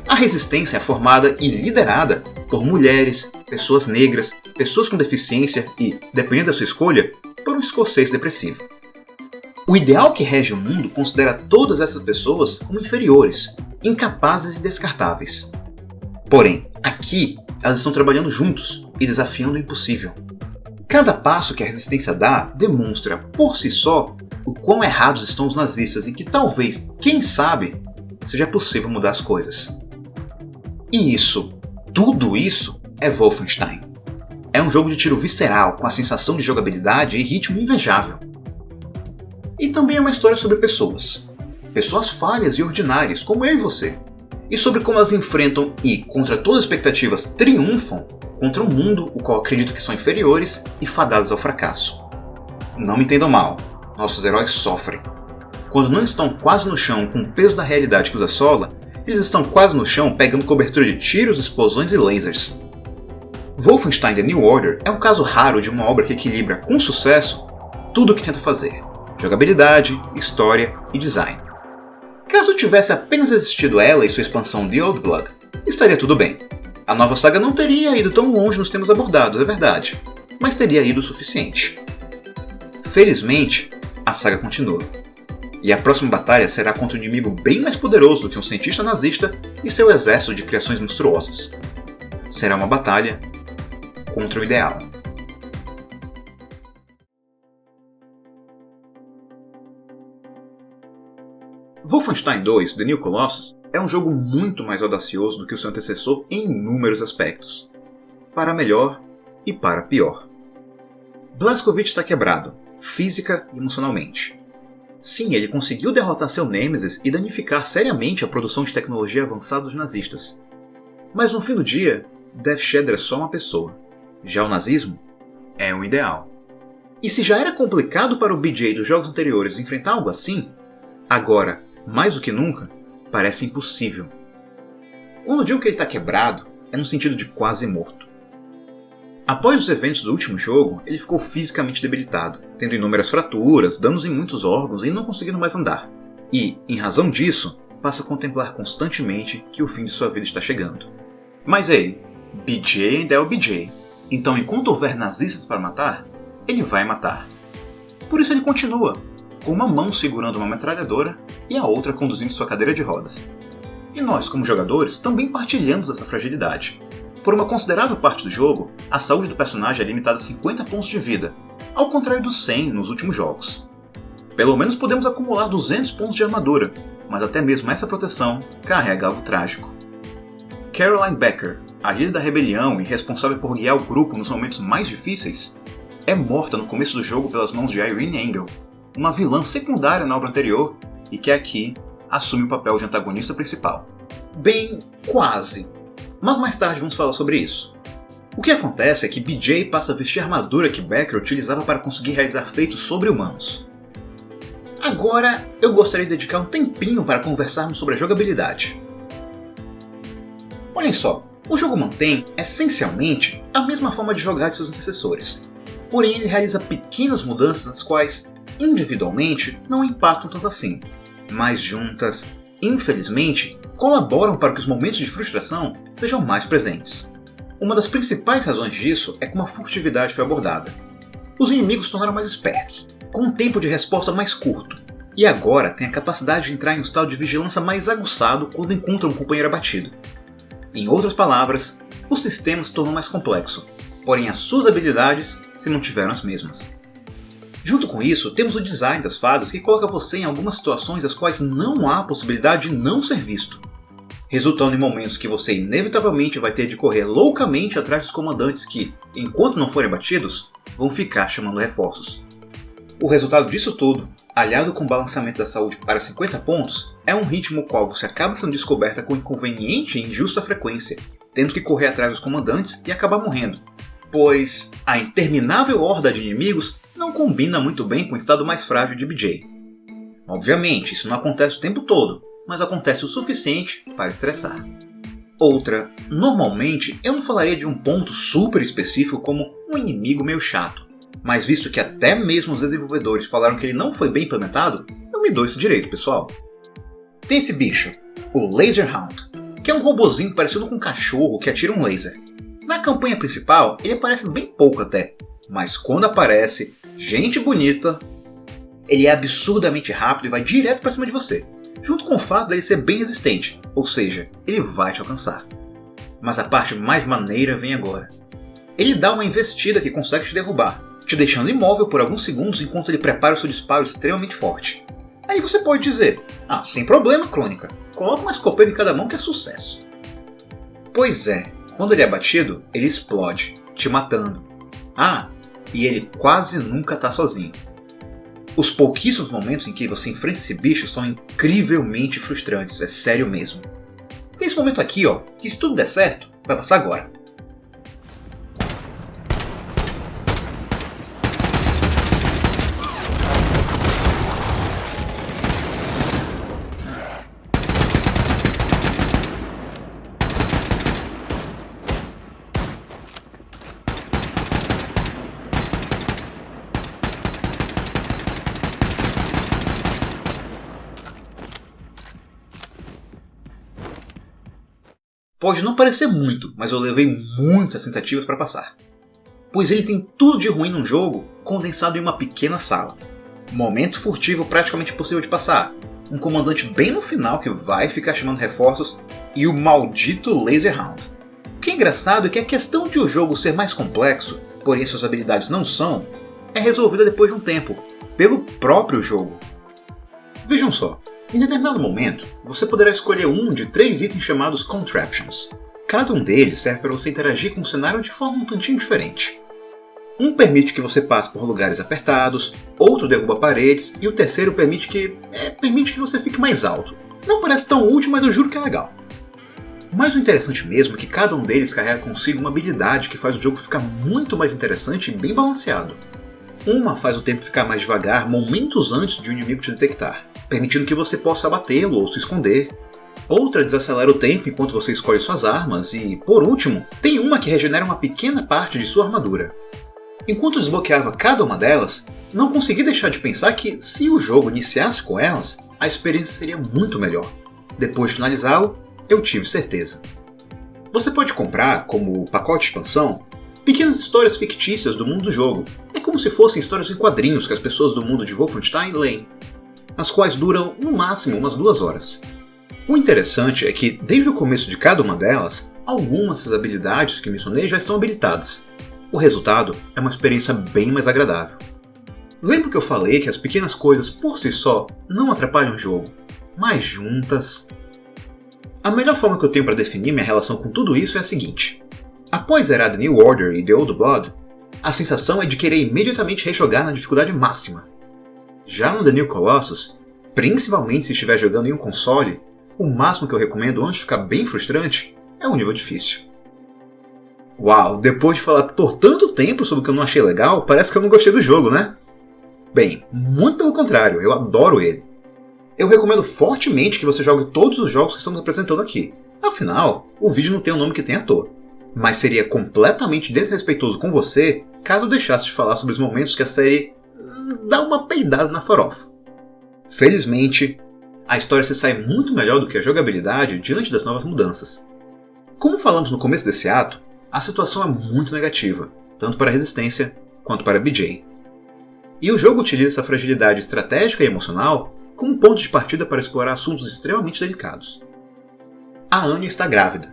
A resistência é formada e liderada por mulheres, pessoas negras, pessoas com deficiência e, dependendo da sua escolha, por um escocês depressivo. O ideal que rege o mundo considera todas essas pessoas como inferiores, incapazes e descartáveis. Porém, aqui, elas estão trabalhando juntos e desafiando o impossível. Cada passo que a resistência dá demonstra, por si só, o quão errados estão os nazistas e que talvez, quem sabe, seja possível mudar as coisas. E isso, tudo isso, é Wolfenstein. É um jogo de tiro visceral, com a sensação de jogabilidade e ritmo invejável. E também é uma história sobre pessoas. Pessoas falhas e ordinárias, como eu e você. E sobre como elas enfrentam e, contra todas as expectativas, triunfam contra um mundo o qual acredito que são inferiores e fadados ao fracasso. Não me entendam mal, nossos heróis sofrem. Quando não estão quase no chão com o peso da realidade que os assola, eles estão quase no chão pegando cobertura de tiros, explosões e lasers. Wolfenstein The New Order é um caso raro de uma obra que equilibra com sucesso tudo o que tenta fazer: jogabilidade, história e design. Caso tivesse apenas existido ela e sua expansão The Old Blood, estaria tudo bem. A nova saga não teria ido tão longe nos temas abordados, é verdade, mas teria ido o suficiente. Felizmente, a saga continua. E a próxima batalha será contra um inimigo bem mais poderoso do que um cientista nazista e seu exército de criações monstruosas. Será uma batalha contra o ideal. Wolfenstein 2 The New Colossus é um jogo muito mais audacioso do que o seu antecessor em inúmeros aspectos. Para melhor e para pior. Blazkowicz está quebrado, física e emocionalmente. Sim, ele conseguiu derrotar seu nêmesis e danificar seriamente a produção de tecnologia avançada dos nazistas. Mas no fim do dia, Death Shed é só uma pessoa. Já o nazismo é um ideal. E se já era complicado para o BJ dos jogos anteriores enfrentar algo assim, agora, mais do que nunca, parece impossível. Quando digo que ele está quebrado, é no sentido de quase morto. Após os eventos do último jogo, ele ficou fisicamente debilitado, tendo inúmeras fraturas, danos em muitos órgãos e não conseguindo mais andar. E, em razão disso, passa a contemplar constantemente que o fim de sua vida está chegando. Mas ei, BJ ainda é o BJ, então enquanto houver nazistas para matar, ele vai matar. Por isso ele continua, com uma mão segurando uma metralhadora e a outra conduzindo sua cadeira de rodas. E nós, como jogadores, também partilhamos essa fragilidade. Por uma considerável parte do jogo, a saúde do personagem é limitada a 50 pontos de vida, ao contrário dos 100 nos últimos jogos. Pelo menos podemos acumular 200 pontos de armadura, mas até mesmo essa proteção carrega algo trágico. Caroline Becker, a líder da rebelião e responsável por guiar o grupo nos momentos mais difíceis, é morta no começo do jogo pelas mãos de Irene Engel, uma vilã secundária na obra anterior e que aqui assume o papel de antagonista principal. Bem, quase. Mas mais tarde vamos falar sobre isso. O que acontece é que BJ passa a vestir a armadura que Becker utilizava para conseguir realizar feitos sobre-humanos. Agora, eu gostaria de dedicar um tempinho para conversarmos sobre a jogabilidade. Olhem só, o jogo mantém, essencialmente, a mesma forma de jogar de seus antecessores. Porém, ele realiza pequenas mudanças das quais, individualmente, não impactam tanto assim, mas juntas, infelizmente, colaboram para que os momentos de frustração sejam mais presentes. Uma das principais razões disso é como a furtividade foi abordada. Os inimigos se tornaram mais espertos, com um tempo de resposta mais curto, e agora têm a capacidade de entrar em um estado de vigilância mais aguçado quando encontram um companheiro abatido. Em outras palavras, o sistema se tornou mais complexo, porém as suas habilidades se mantiveram as mesmas. Junto com isso, temos o design das fadas que coloca você em algumas situações das quais não há possibilidade de não ser visto, resultando em momentos que você inevitavelmente vai ter de correr loucamente atrás dos comandantes que, enquanto não forem abatidos, vão ficar chamando reforços. O resultado disso tudo, aliado com o balanceamento da saúde para 50 pontos, é um ritmo qual você acaba sendo descoberta com inconveniente e injusta frequência, tendo que correr atrás dos comandantes e acabar morrendo, pois a interminável horda de inimigos não combina muito bem com o estado mais frágil de BJ. Obviamente, isso não acontece o tempo todo, mas acontece o suficiente para estressar. Outra, normalmente eu não falaria de um ponto super específico como um inimigo meio chato, mas visto que até mesmo os desenvolvedores falaram que ele não foi bem implementado, eu me dou esse direito, pessoal. Tem esse bicho, o Laser Hound, que é um robozinho parecido com um cachorro que atira um laser. Na campanha principal, ele aparece bem pouco até, mas quando aparece, gente bonita, ele é absurdamente rápido e vai direto pra cima de você, junto com o fato dele ser bem resistente, ou seja, ele vai te alcançar. Mas a parte mais maneira vem agora. Ele dá uma investida que consegue te derrubar, te deixando imóvel por alguns segundos enquanto ele prepara o seu disparo extremamente forte. Aí você pode dizer, sem problema, Crônica, coloca uma escopeta em cada mão que é sucesso. Pois é, quando ele é abatido, ele explode, te matando. E ele quase nunca tá sozinho. Os pouquíssimos momentos em que você enfrenta esse bicho são incrivelmente frustrantes, é sério mesmo. Tem esse momento aqui, que se tudo der certo, vai passar agora. Pode não parecer muito, mas eu levei muitas tentativas para passar. Pois ele tem tudo de ruim num jogo condensado em uma pequena sala. Momento furtivo praticamente impossível de passar, um comandante bem no final que vai ficar chamando reforços e o maldito Laser Hound. O que é engraçado é que a questão de o jogo ser mais complexo, porém suas habilidades não são, é resolvida depois de um tempo, pelo próprio jogo. Vejam só. Em determinado momento, você poderá escolher um de 3 itens chamados Contraptions. Cada um deles serve para você interagir com o cenário de forma um tantinho diferente. Um permite que você passe por lugares apertados, outro derruba paredes e o terceiro permite que você fique mais alto. Não parece tão útil, mas eu juro que é legal. Mas o interessante mesmo é que cada um deles carrega consigo uma habilidade que faz o jogo ficar muito mais interessante e bem balanceado. Uma faz o tempo ficar mais devagar momentos antes de um inimigo te detectar, permitindo que você possa abatê-lo ou se esconder. Outra desacelera o tempo enquanto você escolhe suas armas e, por último, tem uma que regenera uma pequena parte de sua armadura. Enquanto desbloqueava cada uma delas, não consegui deixar de pensar que, se o jogo iniciasse com elas, a experiência seria muito melhor. Depois de finalizá-lo, eu tive certeza. Você pode comprar, como pacote de expansão, pequenas histórias fictícias do mundo do jogo. É como se fossem histórias em quadrinhos que as pessoas do mundo de Wolfenstein leem, as quais duram no máximo umas 2 horas. O interessante é que, desde o começo de cada uma delas, algumas das habilidades que mencionei já estão habilitadas. O resultado é uma experiência bem mais agradável. Lembra que eu falei que as pequenas coisas por si só não atrapalham o jogo, mas juntas... A melhor forma que eu tenho para definir minha relação com tudo isso é a seguinte. Após zerar The New Order e The Old Blood, a sensação é de querer imediatamente rejogar na dificuldade máxima. Já no The New Colossus, principalmente se estiver jogando em um console, o máximo que eu recomendo antes de ficar bem frustrante é o nível difícil. Uau, depois de falar por tanto tempo sobre o que eu não achei legal, parece que eu não gostei do jogo, né? Bem, muito pelo contrário, eu adoro ele. Eu recomendo fortemente que você jogue todos os jogos que estamos apresentando aqui, Afinal, o vídeo não tem o nome que tem à toa. Mas seria completamente desrespeitoso com você caso deixasse de falar sobre os momentos que a série dá uma peidada na farofa. Felizmente, a história se sai muito melhor do que a jogabilidade diante das novas mudanças. Como falamos no começo desse ato, a situação é muito negativa, tanto para a Resistência quanto para BJ. E o jogo utiliza essa fragilidade estratégica e emocional como ponto de partida para explorar assuntos extremamente delicados. A Anya está grávida,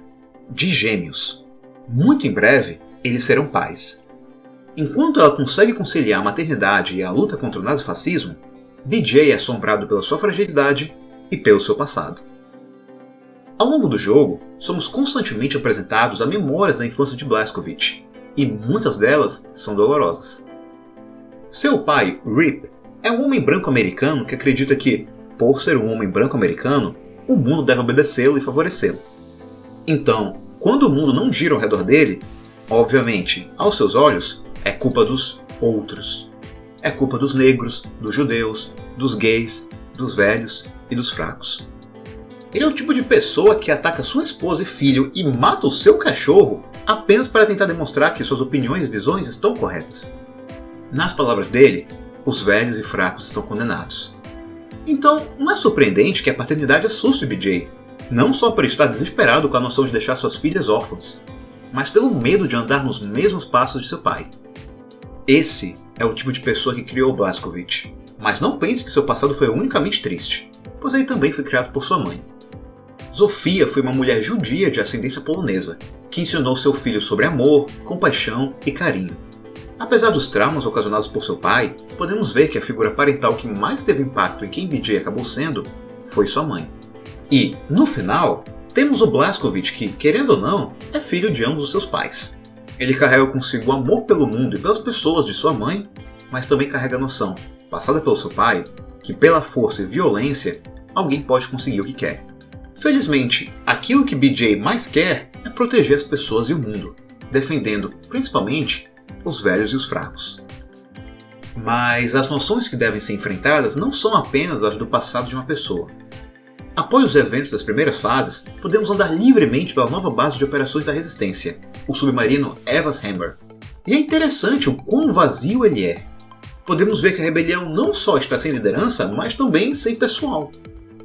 de gêmeos. Muito em breve, eles serão pais. Enquanto ela consegue conciliar a maternidade e a luta contra o nazifascismo, BJ é assombrado pela sua fragilidade e pelo seu passado. Ao longo do jogo, somos constantemente apresentados a memórias da infância de Blazkowicz, e muitas delas são dolorosas. Seu pai, Rip, é um homem branco americano que acredita que, por ser um homem branco americano, o mundo deve obedecê-lo e favorecê-lo. Então, quando o mundo não gira ao redor dele, obviamente, aos seus olhos, é culpa dos outros. É culpa dos negros, dos judeus, dos gays, dos velhos e dos fracos. Ele é o tipo de pessoa que ataca sua esposa e filho e mata o seu cachorro apenas para tentar demonstrar que suas opiniões e visões estão corretas. Nas palavras dele, os velhos e fracos estão condenados. Então, não é surpreendente que a paternidade assuste BJ, não só por estar desesperado com a noção de deixar suas filhas órfãs, mas pelo medo de andar nos mesmos passos de seu pai. Esse é o tipo de pessoa que criou Blazkowicz, mas não pense que seu passado foi unicamente triste, pois ele também foi criado por sua mãe. Zofia foi uma mulher judia de ascendência polonesa, que ensinou seu filho sobre amor, compaixão e carinho. Apesar dos traumas ocasionados por seu pai, podemos ver que a figura parental que mais teve impacto em quem BJ acabou sendo foi sua mãe. E, no final, temos o Blazkowicz que, querendo ou não, é filho de ambos os seus pais. Ele carrega consigo o amor pelo mundo e pelas pessoas de sua mãe, mas também carrega a noção, passada pelo seu pai, que pela força e violência, alguém pode conseguir o que quer. Felizmente, aquilo que BJ mais quer é proteger as pessoas e o mundo, defendendo, principalmente, os velhos e os fracos. Mas as noções que devem ser enfrentadas não são apenas as do passado de uma pessoa. Após os eventos das primeiras fases, podemos andar livremente pela nova base de operações da Resistência, o submarino Evas Hammer. E é interessante o quão vazio ele é. Podemos ver que a rebelião não só está sem liderança, mas também sem pessoal.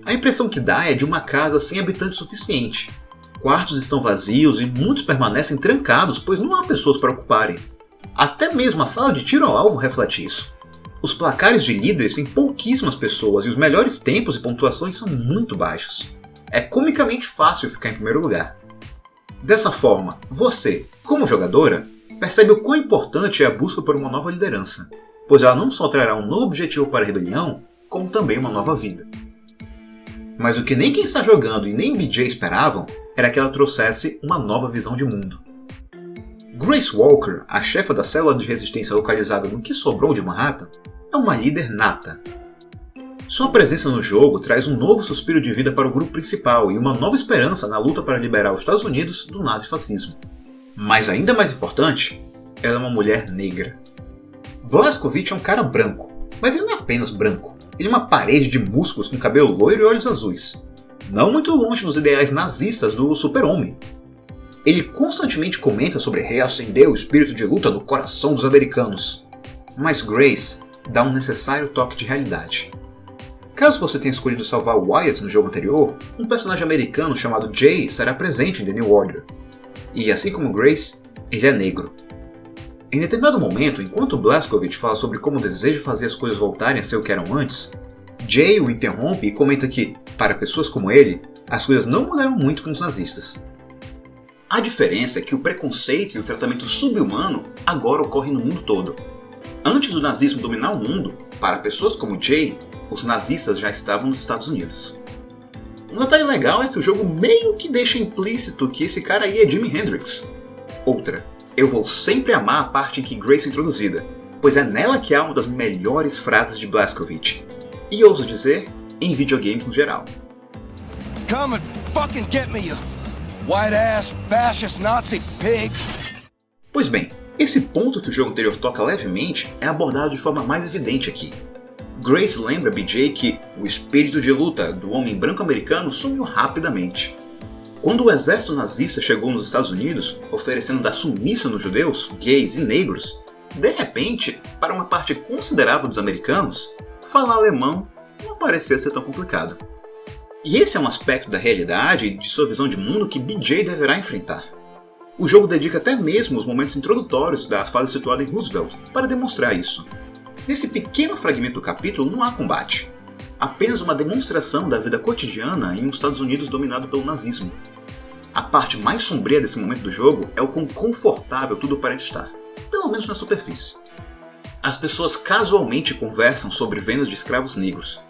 A impressão que dá é de uma casa sem habitante suficiente. Quartos estão vazios e muitos permanecem trancados, pois não há pessoas para ocuparem. Até mesmo a sala de tiro ao alvo reflete isso. Os placares de líderes têm pouquíssimas pessoas e os melhores tempos e pontuações são muito baixos. É comicamente fácil ficar em primeiro lugar. Dessa forma, você, como jogadora, percebe o quão importante é a busca por uma nova liderança, pois ela não só trará um novo objetivo para a rebelião, como também uma nova vida. Mas o que nem quem está jogando e nem BJ esperavam era que ela trouxesse uma nova visão de mundo. Grace Walker, a chefa da célula de resistência localizada no que sobrou de Manhattan, é uma líder nata. Sua presença no jogo traz um novo suspiro de vida para o grupo principal e uma nova esperança na luta para liberar os Estados Unidos do nazifascismo. Mas ainda mais importante, ela é uma mulher negra. Blazkowicz é um cara branco, mas ele não é apenas branco. Ele é uma parede de músculos com cabelo loiro e olhos azuis. Não muito longe dos ideais nazistas do super-homem. Ele constantemente comenta sobre reacender o espírito de luta no coração dos americanos. Mas Grace dá um necessário toque de realidade. Caso você tenha escolhido salvar Wyatt no jogo anterior, um personagem americano chamado Jay será presente em The New Order. E assim como Grace, ele é negro. Em determinado momento, enquanto Blazkowicz fala sobre como deseja fazer as coisas voltarem a ser o que eram antes, Jay o interrompe e comenta que, para pessoas como ele, as coisas não mudaram muito com os nazistas. A diferença é que o preconceito e o tratamento subhumano agora ocorrem no mundo todo. Antes do nazismo dominar o mundo, para pessoas como Jay, os nazistas já estavam nos Estados Unidos. Um detalhe legal é que o jogo meio que deixa implícito que esse cara aí é Jimi Hendrix. Outra, eu vou sempre amar a parte em que Grace é introduzida, pois é nela que há uma das melhores frases de Blazkowicz. E ouso dizer, em videogames no geral. Come and fucking get me, you white-ass fascist Nazi pigs! Pois bem, esse ponto que o jogo anterior toca levemente é abordado de forma mais evidente aqui. Grace lembra BJ que o espírito de luta do homem branco americano sumiu rapidamente. Quando o exército nazista chegou nos Estados Unidos, oferecendo dar sumiço nos judeus, gays e negros, de repente, para uma parte considerável dos americanos, falar alemão não parecia ser tão complicado. E esse é um aspecto da realidade e de sua visão de mundo que BJ deverá enfrentar. O jogo dedica até mesmo os momentos introdutórios da fase situada em Roosevelt para demonstrar isso. Nesse pequeno fragmento do capítulo não há combate, apenas uma demonstração da vida cotidiana em um Estados Unidos dominado pelo nazismo. A parte mais sombria desse momento do jogo é o quão confortável tudo parece estar, pelo menos na superfície. As pessoas casualmente conversam sobre vendas de escravos negros.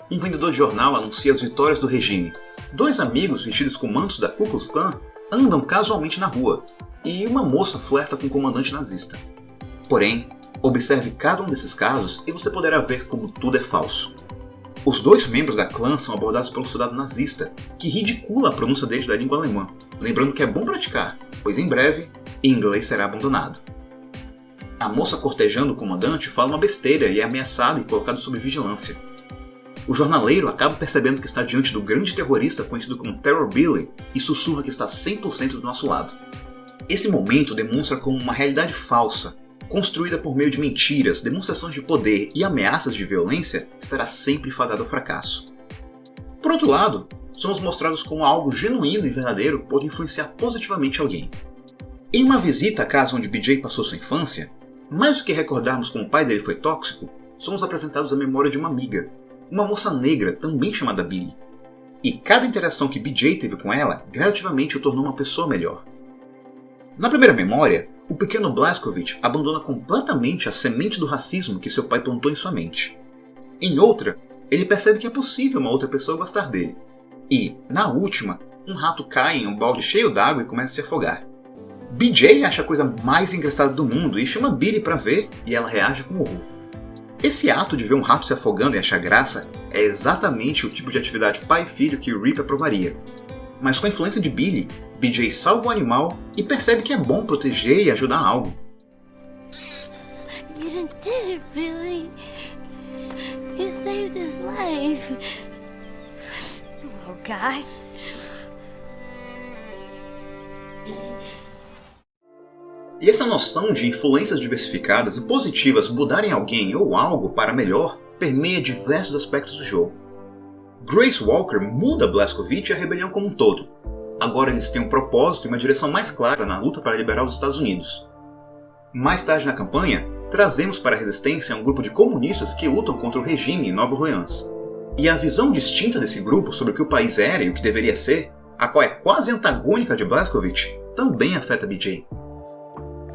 Um vendedor de jornal anuncia as vitórias do regime. 2 amigos vestidos com mantos da Ku Klux Klan andam casualmente na rua, e uma moça flerta com um comandante nazista. Porém, observe cada um desses casos e você poderá ver como tudo é falso. Os 2 membros da clã são abordados pelo soldado nazista, que ridicula a pronúncia deles da língua alemã, lembrando que é bom praticar, pois em breve, inglês será abandonado. A moça cortejando o comandante fala uma besteira e é ameaçada e colocada sob vigilância. O jornaleiro acaba percebendo que está diante do grande terrorista conhecido como Terror Billy e sussurra que está 100% do nosso lado. Esse momento demonstra como uma realidade falsa, construída por meio de mentiras, demonstrações de poder e ameaças de violência, estará sempre fadada ao fracasso. Por outro lado, somos mostrados como algo genuíno e verdadeiro pode influenciar positivamente alguém. Em uma visita à casa onde BJ passou sua infância, mais do que recordarmos como o pai dele foi tóxico, somos apresentados à memória de uma amiga, uma moça negra também chamada Billy. E cada interação que BJ teve com ela gradativamente o tornou uma pessoa melhor. Na primeira memória, o pequeno Blazkowicz abandona completamente a semente do racismo que seu pai plantou em sua mente. Em outra, ele percebe que é possível uma outra pessoa gostar dele. E, na última, um rato cai em um balde cheio d'água e começa a se afogar. BJ acha a coisa mais engraçada do mundo e chama Billy para ver, e ela reage com horror. Esse ato de ver um rato se afogando e achar graça é exatamente o tipo de atividade pai e filho que o Rip aprovaria. Mas com a influência de Billy, BJ salva o animal e percebe que é bom proteger e ajudar algo. You done did it, Billy. You saved his life. Oh, guy. E essa noção de influências diversificadas e positivas mudarem alguém ou algo para melhor permeia diversos aspectos do jogo. Grace Walker muda Blazkowicz e a rebelião como um todo. Agora eles têm um propósito e uma direção mais clara na luta para liberar os Estados Unidos. Mais tarde na campanha, trazemos para a resistência um grupo de comunistas que lutam contra o regime em Nova Orleans. E a visão distinta desse grupo sobre o que o país era e o que deveria ser, a qual é quase antagônica de Blazkowicz, também afeta BJ.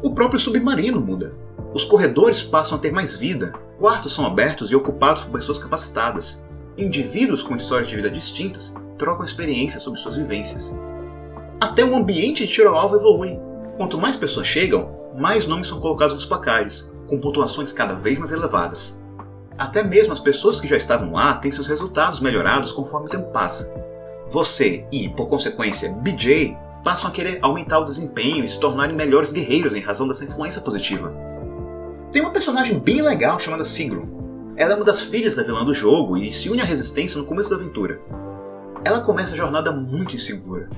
O próprio submarino muda. Os corredores passam a ter mais vida, quartos são abertos e ocupados por pessoas capacitadas. Indivíduos com histórias de vida distintas trocam experiências sobre suas vivências. Até o ambiente de tiro ao alvo evolui. Quanto mais pessoas chegam, mais nomes são colocados nos placares, com pontuações cada vez mais elevadas. Até mesmo as pessoas que já estavam lá têm seus resultados melhorados conforme o tempo passa. Você e, por consequência, BJ passam a querer aumentar o desempenho e se tornarem melhores guerreiros em razão dessa influência positiva. Tem uma personagem bem legal chamada Sigrun. Ela é uma das filhas da vilã do jogo e se une à resistência no começo da aventura. Ela começa a jornada muito insegura,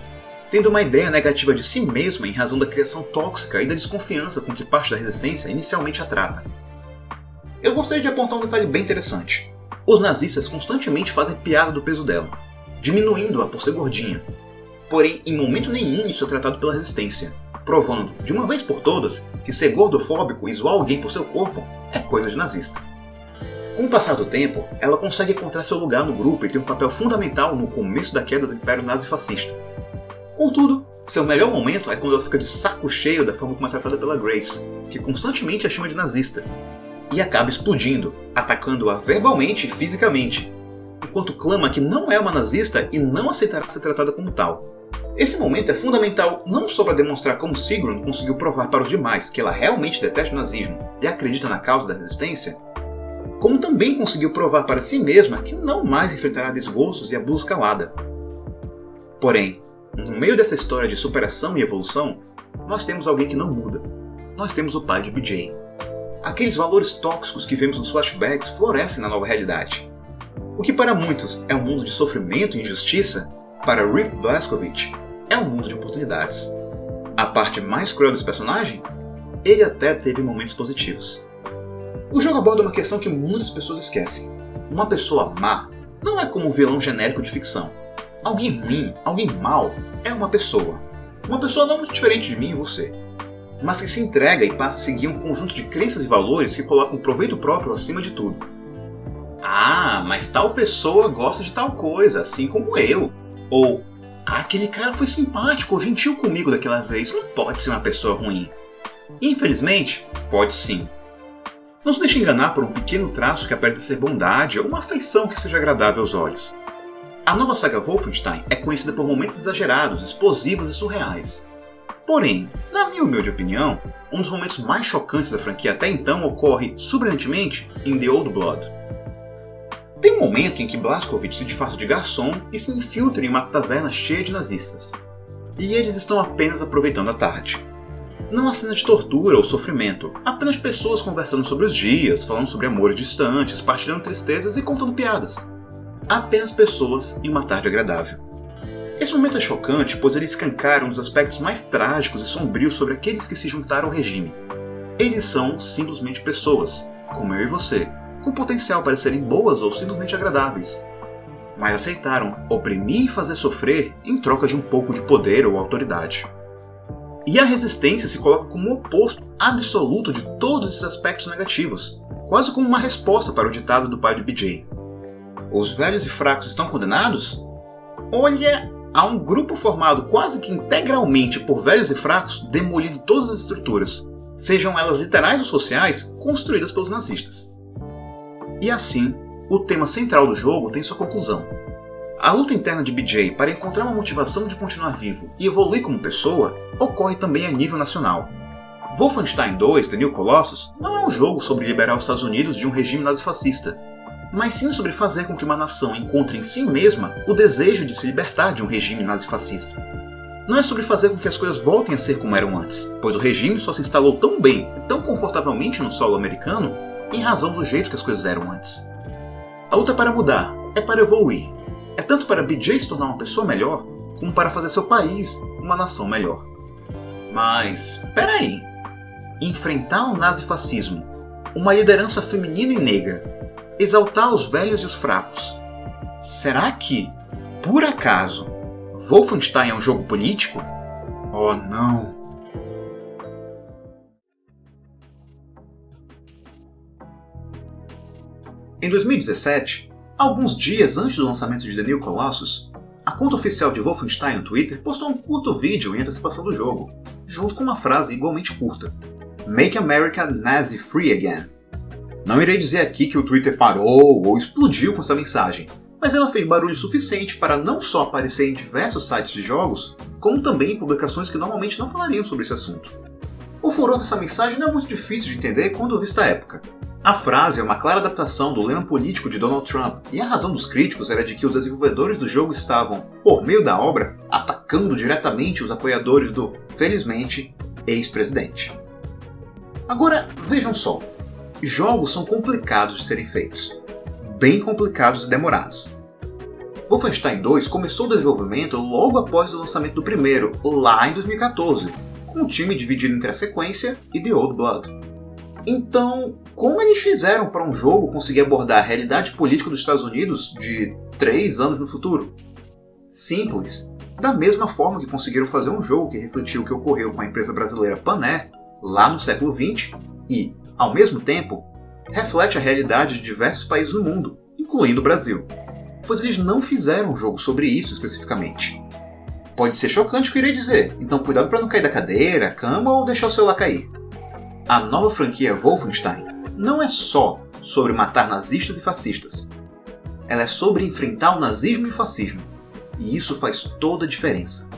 tendo uma ideia negativa de si mesma em razão da criação tóxica e da desconfiança com que parte da resistência inicialmente a trata. Eu gostaria de apontar um detalhe bem interessante. Os nazistas constantemente fazem piada do peso dela, diminuindo-a por ser gordinha. Porém, em momento nenhum isso é tratado pela resistência, provando, de uma vez por todas, que ser gordofóbico e zoar alguém por seu corpo é coisa de nazista. Com o passar do tempo, ela consegue encontrar seu lugar no grupo e tem um papel fundamental no começo da queda do Império Nazi-fascista. Contudo, seu melhor momento é quando ela fica de saco cheio da forma como é tratada pela Grace, que constantemente a chama de nazista, e acaba explodindo, atacando-a verbalmente e fisicamente, enquanto clama que não é uma nazista e não aceitará ser tratada como tal. Esse momento é fundamental não só para demonstrar como Sigrun conseguiu provar para os demais que ela realmente detesta o nazismo e acredita na causa da resistência, como também conseguiu provar para si mesma que não mais enfrentará desgostos e abuso calada. Porém, no meio dessa história de superação e evolução, nós temos alguém que não muda. Nós temos o pai de BJ. Aqueles valores tóxicos que vemos nos flashbacks florescem na nova realidade. O que para muitos é um mundo de sofrimento e injustiça, para Rip Blazkowicz é um mundo de oportunidades. A parte mais cruel desse personagem? Ele até teve momentos positivos. O jogo aborda uma questão que muitas pessoas esquecem. Uma pessoa má não é como um vilão genérico de ficção. Alguém ruim, alguém mau, é uma pessoa. Uma pessoa não muito diferente de mim e você, mas que se entrega e passa a seguir um conjunto de crenças e valores que colocam o proveito próprio acima de tudo. Ah, mas tal pessoa gosta de tal coisa, assim como eu. Ou, aquele cara foi simpático ou gentil comigo daquela vez, não pode ser uma pessoa ruim. Infelizmente, pode sim. Não se deixe enganar por um pequeno traço que aparenta ser bondade ou uma afeição que seja agradável aos olhos. A nova saga Wolfenstein é conhecida por momentos exagerados, explosivos e surreais. Porém, na minha humilde opinião, um dos momentos mais chocantes da franquia até então ocorre, subrilhantemente, em The Old Blood. Tem um momento em que Blazkowicz se disfarça de garçom e se infiltra em uma taverna cheia de nazistas. E eles estão apenas aproveitando a tarde. Não há cena de tortura ou sofrimento, apenas pessoas conversando sobre os dias, falando sobre amores distantes, partilhando tristezas e contando piadas. Apenas pessoas em uma tarde agradável. Esse momento é chocante, pois ele escancara um dos aspectos mais trágicos e sombrios sobre aqueles que se juntaram ao regime. Eles são simplesmente pessoas, como eu e você, com potencial para serem boas ou simplesmente agradáveis. Mas aceitaram oprimir e fazer sofrer em troca de um pouco de poder ou autoridade. E a resistência se coloca como o oposto absoluto de todos esses aspectos negativos, quase como uma resposta para o ditado do pai do BJ. Os velhos e fracos estão condenados? Olha, há um grupo formado quase que integralmente por velhos e fracos demolindo todas as estruturas, sejam elas literais ou sociais, construídas pelos nazistas. E assim, o tema central do jogo tem sua conclusão. A luta interna de BJ para encontrar uma motivação de continuar vivo e evoluir como pessoa ocorre também a nível nacional. Wolfenstein 2: The New Colossus não é um jogo sobre liberar os Estados Unidos de um regime nazifascista, mas sim sobre fazer com que uma nação encontre em si mesma o desejo de se libertar de um regime nazifascista. Não é sobre fazer com que as coisas voltem a ser como eram antes, pois o regime só se instalou tão bem e tão confortavelmente no solo americano em razão do jeito que as coisas eram antes. A luta é para mudar, é para evoluir. É tanto para BJ se tornar uma pessoa melhor, como para fazer seu país uma nação melhor. Mas, peraí. Enfrentar o nazifascismo, uma liderança feminina e negra, exaltar os velhos e os fracos. Será que, por acaso, Wolfenstein é um jogo político? Oh não! Em 2017, alguns dias antes do lançamento de The New Colossus, a conta oficial de Wolfenstein no Twitter postou um curto vídeo em antecipação do jogo, junto com uma frase igualmente curta: Make America Nazi Free Again. Não irei dizer aqui que o Twitter parou ou explodiu com essa mensagem, mas ela fez barulho suficiente para não só aparecer em diversos sites de jogos, como também em publicações que normalmente não falariam sobre esse assunto. O furor dessa mensagem não é muito difícil de entender quando vista a época. A frase é uma clara adaptação do lema político de Donald Trump, e a razão dos críticos era de que os desenvolvedores do jogo estavam, por meio da obra, atacando diretamente os apoiadores do, felizmente, ex-presidente. Agora, vejam só. Jogos são complicados de serem feitos. Bem complicados e demorados. Wolfenstein 2 começou o desenvolvimento logo após o lançamento do primeiro, lá em 2014, com o time dividido entre a sequência e The Old Blood. Então, como eles fizeram para um jogo conseguir abordar a realidade política dos Estados Unidos de 3 anos no futuro? Simples. Da mesma forma que conseguiram fazer um jogo que refletiu o que ocorreu com a empresa brasileira Pan-Air lá no século XX e, ao mesmo tempo, reflete a realidade de diversos países no mundo, incluindo o Brasil. Pois eles não fizeram um jogo sobre isso especificamente. Pode ser chocante o que eu irei dizer, então cuidado para não cair da cadeira, cama ou deixar o celular cair. A nova franquia Wolfenstein não é só sobre matar nazistas e fascistas. Ela é sobre enfrentar o nazismo e o fascismo. E isso faz toda a diferença.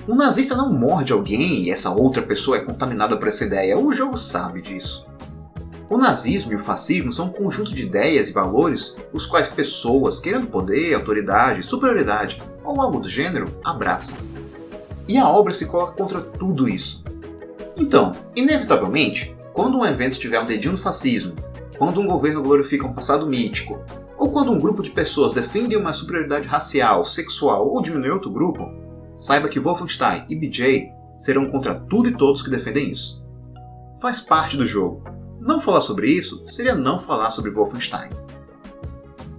Um nazista não morde alguém e essa outra pessoa é contaminada por essa ideia. O jogo sabe disso. O nazismo e o fascismo são um conjunto de ideias e valores os quais pessoas, querendo poder, autoridade, superioridade ou algo do gênero, abraçam. E a obra se coloca contra tudo isso. Então, inevitavelmente, quando um evento tiver um dedinho no fascismo, quando um governo glorifica um passado mítico, ou quando um grupo de pessoas defende uma superioridade racial, sexual ou diminui outro grupo, saiba que Wolfenstein e BJ serão contra tudo e todos que defendem isso. Faz parte do jogo. Não falar sobre isso seria não falar sobre Wolfenstein.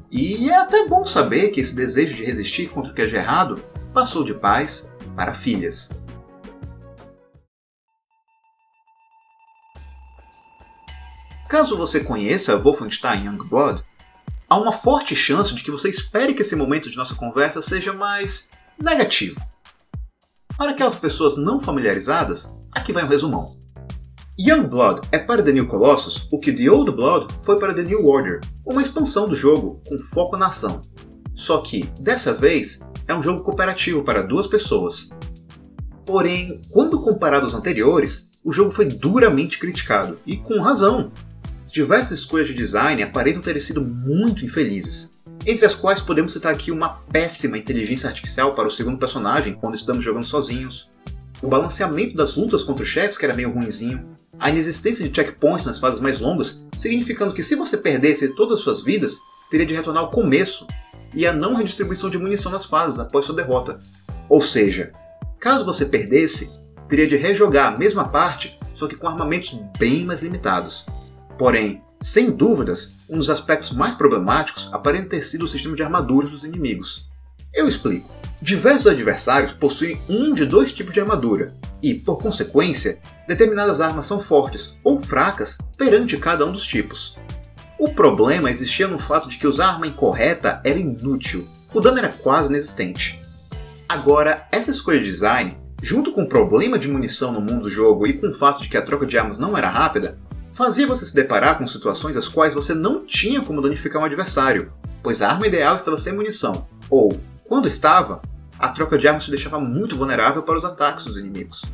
E é até bom saber que esse desejo de resistir contra o que é de errado passou de pais para filhas. Caso você conheça Wolfenstein Youngblood, há uma forte chance de que você espere que esse momento de nossa conversa seja mais negativo. Para aquelas pessoas não familiarizadas, aqui vai um resumão. Youngblood é para The New Colossus o que The Old Blood foi para The New Order, uma expansão do jogo com foco na ação. Só que, dessa vez, é um jogo cooperativo para 2 pessoas. Porém, quando comparado aos anteriores, o jogo foi duramente criticado, e com razão. Diversas escolhas de design aparentam ter sido muito infelizes, entre as quais podemos citar aqui uma péssima inteligência artificial para o segundo personagem quando estamos jogando sozinhos, o balanceamento das lutas contra os chefes que era meio ruinzinho, a inexistência de checkpoints nas fases mais longas, significando que se você perdesse todas as suas vidas, teria de retornar ao começo, e a não redistribuição de munição nas fases após sua derrota. Ou seja, caso você perdesse, teria de rejogar a mesma parte, só que com armamentos bem mais limitados. Porém, sem dúvidas, um dos aspectos mais problemáticos aparenta ter sido o sistema de armaduras dos inimigos. Eu explico. Diversos adversários possuem um de 2 tipos de armadura, e, por consequência, determinadas armas são fortes ou fracas perante cada um dos tipos. O problema existia no fato de que usar a arma incorreta era inútil, o dano era quase inexistente. Agora, essa escolha de design, junto com o problema de munição no mundo do jogo e com o fato de que a troca de armas não era rápida, fazia você se deparar com situações as quais você não tinha como danificar um adversário, pois a arma ideal estava sem munição, ou, quando estava, a troca de armas te deixava muito vulnerável para os ataques dos inimigos.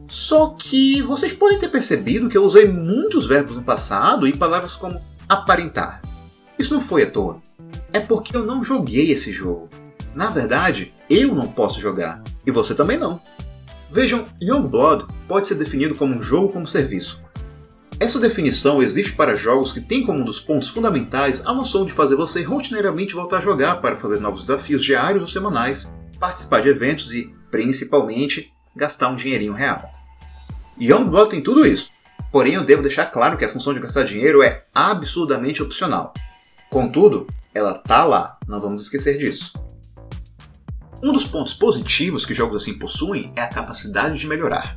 Só que vocês podem ter percebido que eu usei muitos verbos no passado e palavras como aparentar. Isso não foi à toa. É porque eu não joguei esse jogo. Na verdade, eu não posso jogar, e você também não. Vejam, Youngblood pode ser definido como um jogo como serviço. Essa definição existe para jogos que têm como um dos pontos fundamentais a noção de fazer você rotineiramente voltar a jogar para fazer novos desafios diários ou semanais, participar de eventos e, principalmente, gastar um dinheirinho real. Youngblood tem tudo isso, porém eu devo deixar claro que a função de gastar dinheiro é absurdamente opcional. Contudo, ela tá lá, não vamos esquecer disso. Um dos pontos positivos que jogos assim possuem é a capacidade de melhorar.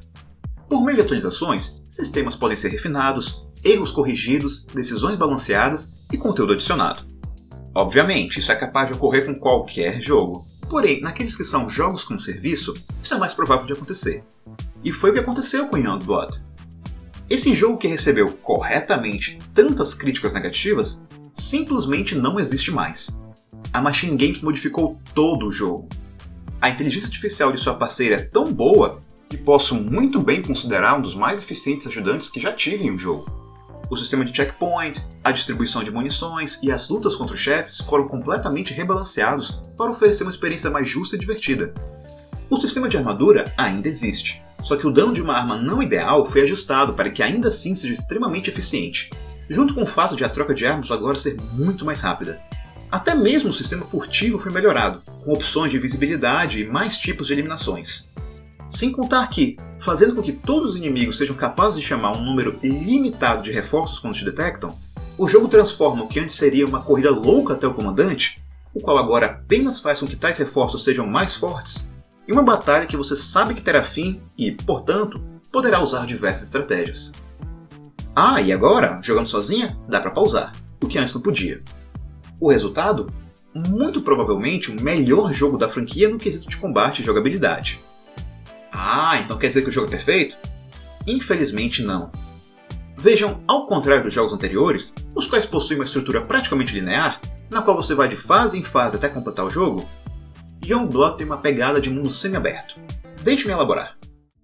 Por meio de atualizações, sistemas podem ser refinados, erros corrigidos, decisões balanceadas e conteúdo adicionado. Obviamente, isso é capaz de ocorrer com qualquer jogo, porém, naqueles que são jogos como serviço, isso é mais provável de acontecer. E foi o que aconteceu com Youngblood. Esse jogo que recebeu corretamente tantas críticas negativas, simplesmente não existe mais. A Machine Games modificou todo o jogo. A inteligência artificial de sua parceira é tão boa que posso muito bem considerar um dos mais eficientes ajudantes que já tive em um jogo. O sistema de checkpoint, a distribuição de munições e as lutas contra os chefes foram completamente rebalanceados para oferecer uma experiência mais justa e divertida. O sistema de armadura ainda existe, só que o dano de uma arma não ideal foi ajustado para que ainda assim seja extremamente eficiente, junto com o fato de a troca de armas agora ser muito mais rápida. Até mesmo o sistema furtivo foi melhorado, com opções de visibilidade e mais tipos de eliminações. Sem contar que, fazendo com que todos os inimigos sejam capazes de chamar um número limitado de reforços quando te detectam, o jogo transforma o que antes seria uma corrida louca até o comandante, o qual agora apenas faz com que tais reforços sejam mais fortes, em uma batalha que você sabe que terá fim e, portanto, poderá usar diversas estratégias. Ah, e agora, jogando sozinha, dá pra pausar, o que antes não podia. O resultado? Muito provavelmente o melhor jogo da franquia no quesito de combate e jogabilidade. Ah, então quer dizer que o jogo é perfeito? Infelizmente não. Vejam, ao contrário dos jogos anteriores, os quais possuem uma estrutura praticamente linear, na qual você vai de fase em fase até completar o jogo, Youngblood tem uma pegada de mundo semi-aberto. Deixe-me elaborar.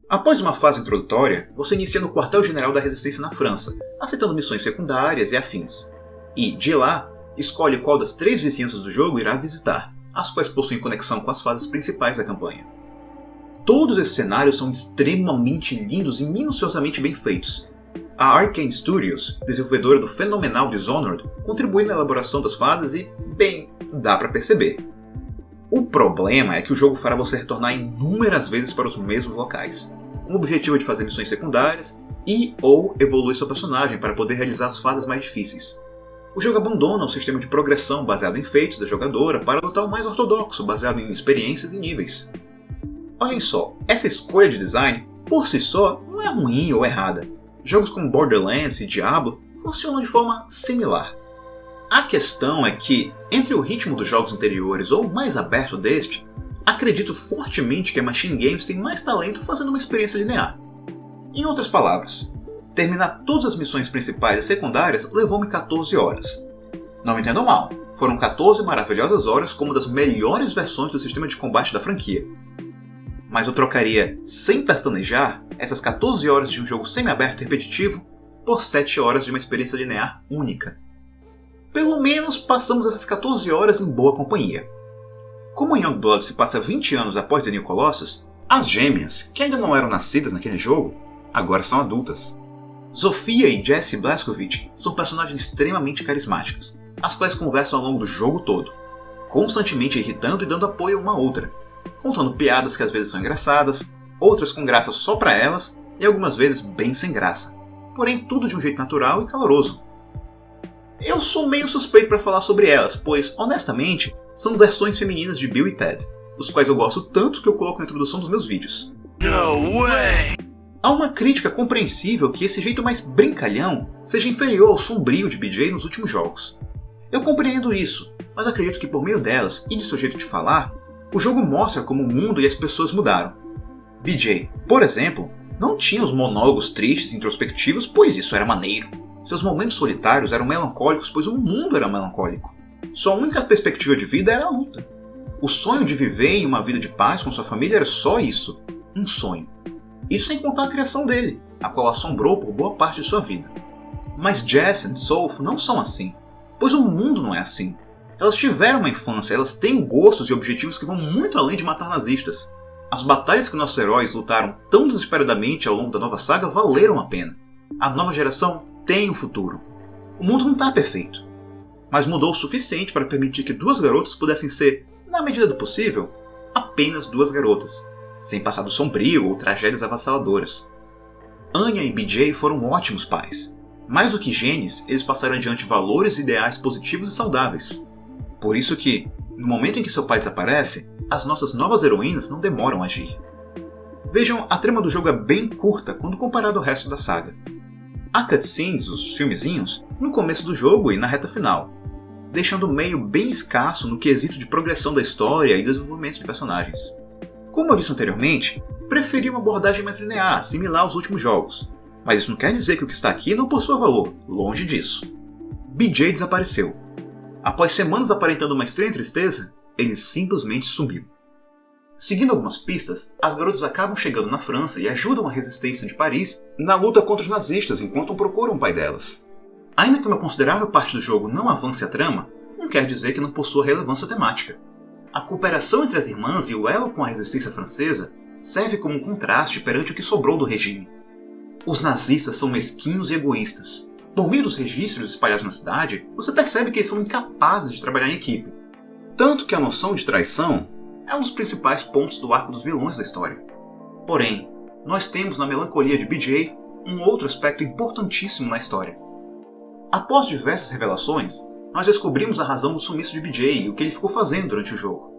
Após uma fase introdutória, você inicia no quartel-general da Resistência na França, aceitando missões secundárias e afins. E, de lá, escolhe qual das 3 vizinhanças do jogo irá visitar, as quais possuem conexão com as fases principais da campanha. Todos esses cenários são extremamente lindos e minuciosamente bem feitos. A Arkane Studios, desenvolvedora do fenomenal Dishonored, contribui na elaboração das fases e, bem, dá pra perceber. O problema é que o jogo fará você retornar inúmeras vezes para os mesmos locais, com o objetivo de fazer missões secundárias e ou evoluir seu personagem para poder realizar as fases mais difíceis. O jogo abandona o sistema de progressão baseado em feitos da jogadora para adotar o mais ortodoxo, baseado em experiências e níveis. Olhem só, essa escolha de design, por si só, não é ruim ou errada. Jogos como Borderlands e Diablo funcionam de forma similar. A questão é que, entre o ritmo dos jogos anteriores ou o mais aberto deste, acredito fortemente que a Machine Games tem mais talento fazendo uma experiência linear. Em outras palavras, terminar todas as missões principais e secundárias levou-me 14 horas. Não me entendam mal, foram 14 maravilhosas horas como uma das melhores versões do sistema de combate da franquia. Mas eu trocaria, sem pestanejar, essas 14 horas de um jogo semi-aberto e repetitivo por 7 horas de uma experiência linear única. Pelo menos passamos essas 14 horas em boa companhia. Como Youngblood se passa 20 anos após The New Colossus, as gêmeas, que ainda não eram nascidas naquele jogo, agora são adultas. Zofia e Jessie Blazkowicz são personagens extremamente carismáticas, as quais conversam ao longo do jogo todo, constantemente irritando e dando apoio uma à outra, contando piadas que às vezes são engraçadas, outras com graça só pra elas e algumas vezes bem sem graça, porém tudo de um jeito natural e caloroso. Eu sou meio suspeito para falar sobre elas, pois, honestamente, são versões femininas de Bill e Ted, os quais eu gosto tanto que eu coloco na introdução dos meus vídeos. No way! Há uma crítica compreensível que esse jeito mais brincalhão seja inferior ao sombrio de BJ nos últimos jogos. Eu compreendo isso, mas acredito que por meio delas e de seu jeito de falar, o jogo mostra como o mundo e as pessoas mudaram. BJ, por exemplo, não tinha os monólogos tristes e introspectivos, pois isso era maneiro. Seus momentos solitários eram melancólicos, pois o mundo era melancólico. Sua única perspectiva de vida era a luta. O sonho de viver em uma vida de paz com sua família era só isso, um sonho. Isso sem contar a criação dele, a qual assombrou por boa parte de sua vida. Mas Jess e Soph não são assim, pois o mundo não é assim. Elas tiveram uma infância, elas têm gostos e objetivos que vão muito além de matar nazistas. As batalhas que nossos heróis lutaram tão desesperadamente ao longo da nova saga valeram a pena. A nova geração tem um futuro. O mundo não está perfeito, mas mudou o suficiente para permitir que duas garotas pudessem ser, na medida do possível, apenas duas garotas, sem passado sombrio ou tragédias avassaladoras. Anya e BJ foram ótimos pais. Mais do que genes, eles passaram adiante valores e ideais positivos e saudáveis. Por isso que, no momento em que seu pai desaparece, as nossas novas heroínas não demoram a agir. Vejam, a trama do jogo é bem curta quando comparado ao resto da saga. Há cutscenes, os filmezinhos, no começo do jogo e na reta final, deixando o meio bem escasso no quesito de progressão da história e desenvolvimento de personagens. Como eu disse anteriormente, preferi uma abordagem mais linear, similar aos últimos jogos, mas isso não quer dizer que o que está aqui não possua valor, longe disso. BJ desapareceu. Após semanas aparentando uma estranha tristeza, ele simplesmente sumiu. Seguindo algumas pistas, as garotas acabam chegando na França e ajudam a resistência de Paris na luta contra os nazistas enquanto procuram o pai delas. Ainda que uma considerável parte do jogo não avance a trama, não quer dizer que não possua relevância temática. A cooperação entre as irmãs e o elo com a resistência francesa serve como um contraste perante o que sobrou do regime. Os nazistas são mesquinhos e egoístas. Por meio dos registros espalhados na cidade, você percebe que eles são incapazes de trabalhar em equipe. Tanto que a noção de traição é um dos principais pontos do arco dos vilões da história. Porém, nós temos na melancolia de BJ um outro aspecto importantíssimo na história. Após diversas revelações, nós descobrimos a razão do sumiço de BJ e o que ele ficou fazendo durante o jogo.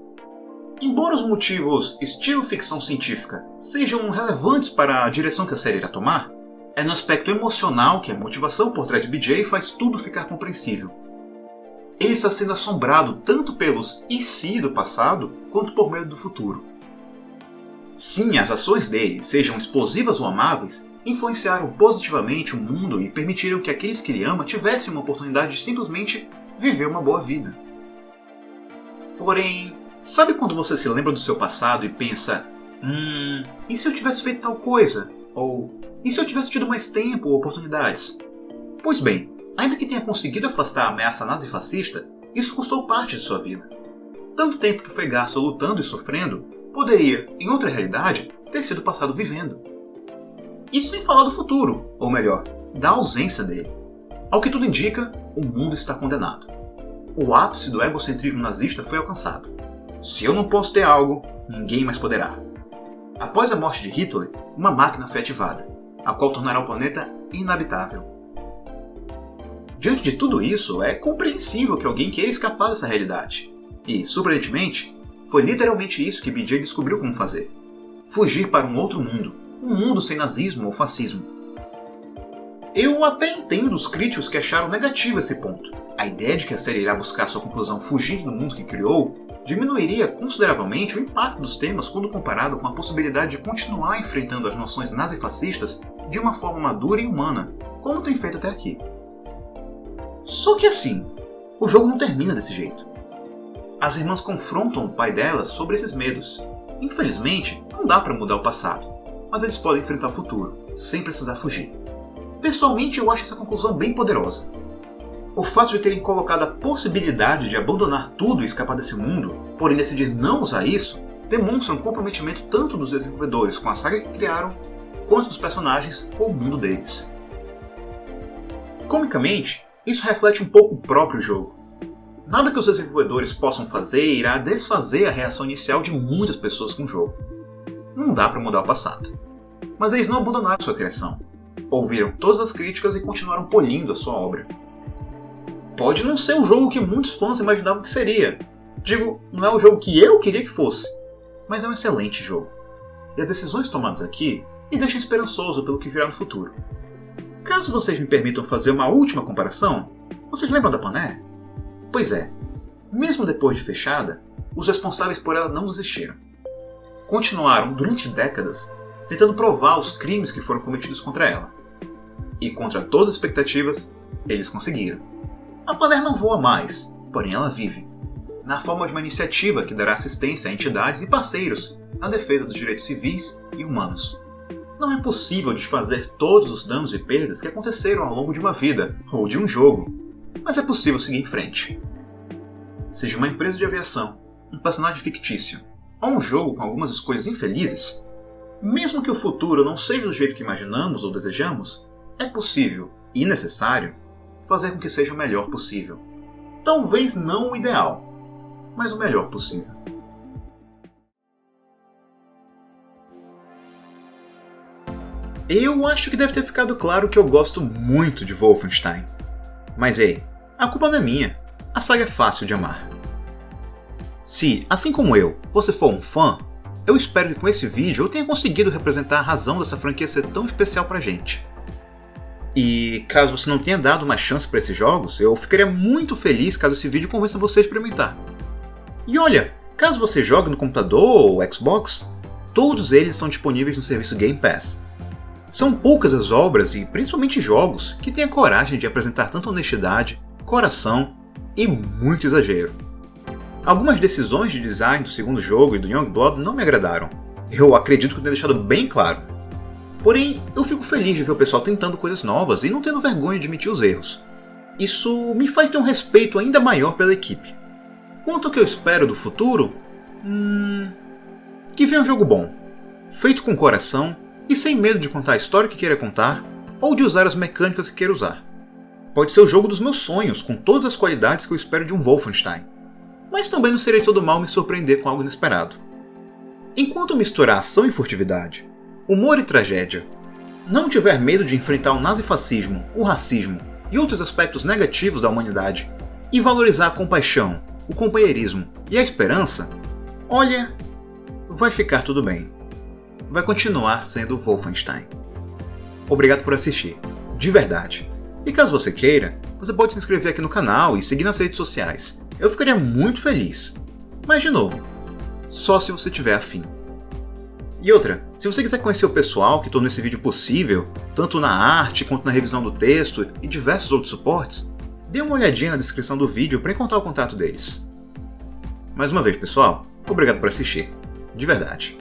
Embora os motivos estilo ficção científica sejam relevantes para a direção que a série irá tomar, é no aspecto emocional que a motivação por trás de BJ faz tudo ficar compreensível. Ele está sendo assombrado tanto pelos e se do passado, quanto por medo do futuro. Sim, as ações dele, sejam explosivas ou amáveis, influenciaram positivamente o mundo e permitiram que aqueles que ele ama tivessem uma oportunidade de simplesmente viver uma boa vida. Porém, sabe quando você se lembra do seu passado e pensa, e se eu tivesse feito tal coisa? Ou, e se eu tivesse tido mais tempo ou oportunidades? Pois bem, ainda que tenha conseguido afastar a ameaça nazifascista, isso custou parte de sua vida. Tanto tempo que foi gasto lutando e sofrendo, poderia, em outra realidade, ter sido passado vivendo. Isso sem falar do futuro, ou melhor, da ausência dele. Ao que tudo indica, o mundo está condenado. O ápice do egocentrismo nazista foi alcançado. Se eu não posso ter algo, ninguém mais poderá. Após a morte de Hitler, uma máquina foi ativada, a qual tornará o planeta inabitável. Diante de tudo isso, é compreensível que alguém queira escapar dessa realidade. E, surpreendentemente, foi literalmente isso que BJ descobriu como fazer. Fugir para um outro mundo, um mundo sem nazismo ou fascismo. Eu até entendo os críticos que acharam negativo esse ponto. A ideia de que a série irá buscar sua conclusão fugindo do mundo que criou diminuiria consideravelmente o impacto dos temas quando comparado com a possibilidade de continuar enfrentando as noções nazifascistas de uma forma madura e humana, como tem feito até aqui. Só que assim, o jogo não termina desse jeito. As irmãs confrontam o pai delas sobre esses medos. Infelizmente, não dá para mudar o passado, mas eles podem enfrentar o futuro, sem precisar fugir. Pessoalmente, eu acho essa conclusão bem poderosa. O fato de terem colocado a possibilidade de abandonar tudo e escapar desse mundo, porém decidir não usar isso, demonstra um comprometimento tanto dos desenvolvedores com a saga que criaram, quanto dos personagens com o mundo deles. Comicamente, isso reflete um pouco o próprio jogo. Nada que os desenvolvedores possam fazer irá desfazer a reação inicial de muitas pessoas com o jogo. Não dá para mudar o passado. Mas eles não abandonaram sua criação. Ouviram todas as críticas e continuaram polindo a sua obra. Pode não ser o jogo que muitos fãs imaginavam que seria. Digo, não é o jogo que eu queria que fosse. Mas é um excelente jogo. E as decisões tomadas aqui me deixam esperançoso pelo que virá no futuro. Caso vocês me permitam fazer uma última comparação, vocês lembram da Paner? Pois é, mesmo depois de fechada, os responsáveis por ela não desistiram. Continuaram, durante décadas, tentando provar os crimes que foram cometidos contra ela. E contra todas as expectativas, eles conseguiram. A Paner não voa mais, porém ela vive, na forma de uma iniciativa que dará assistência a entidades e parceiros na defesa dos direitos civis e humanos. Não é possível desfazer todos os danos e perdas que aconteceram ao longo de uma vida, ou de um jogo, mas é possível seguir em frente. Seja uma empresa de aviação, um personagem fictício, ou um jogo com algumas escolhas infelizes, mesmo que o futuro não seja do jeito que imaginamos ou desejamos, é possível, e necessário, fazer com que seja o melhor possível. Talvez não o ideal, mas o melhor possível. Eu acho que deve ter ficado claro que eu gosto muito de Wolfenstein. Mas ei, a culpa não é minha. A saga é fácil de amar. Se, assim como eu, você for um fã, eu espero que com esse vídeo eu tenha conseguido representar a razão dessa franquia ser tão especial pra gente. E caso você não tenha dado uma chance para esses jogos, eu ficaria muito feliz caso esse vídeo convença você a experimentar. E olha, caso você jogue no computador ou Xbox, todos eles são disponíveis no serviço Game Pass. São poucas as obras e principalmente jogos que têm a coragem de apresentar tanta honestidade, coração e muito exagero. Algumas decisões de design do segundo jogo e do Youngblood não me agradaram. Eu acredito que eu tenha deixado bem claro. Porém, eu fico feliz de ver o pessoal tentando coisas novas e não tendo vergonha de admitir os erros. Isso me faz ter um respeito ainda maior pela equipe. Quanto ao que eu espero do futuro? Que venha um jogo bom, feito com coração e sem medo de contar a história que queira contar ou de usar as mecânicas que queira usar. Pode ser o jogo dos meus sonhos, com todas as qualidades que eu espero de um Wolfenstein. Mas também não seria todo mal me surpreender com algo inesperado. Enquanto misturar ação e furtividade, humor e tragédia, não tiver medo de enfrentar o nazifascismo, o racismo e outros aspectos negativos da humanidade, e valorizar a compaixão, o companheirismo e a esperança, olha, vai ficar tudo bem. Vai continuar sendo Wolfenstein. Obrigado por assistir, de verdade. E caso você queira, você pode se inscrever aqui no canal e seguir nas redes sociais. Eu ficaria muito feliz. Mas de novo, só se você tiver afim. E outra, se você quiser conhecer o pessoal que tornou esse vídeo possível, tanto na arte quanto na revisão do texto e diversos outros suportes, dê uma olhadinha na descrição do vídeo para encontrar o contato deles. Mais uma vez, pessoal, obrigado por assistir. De verdade.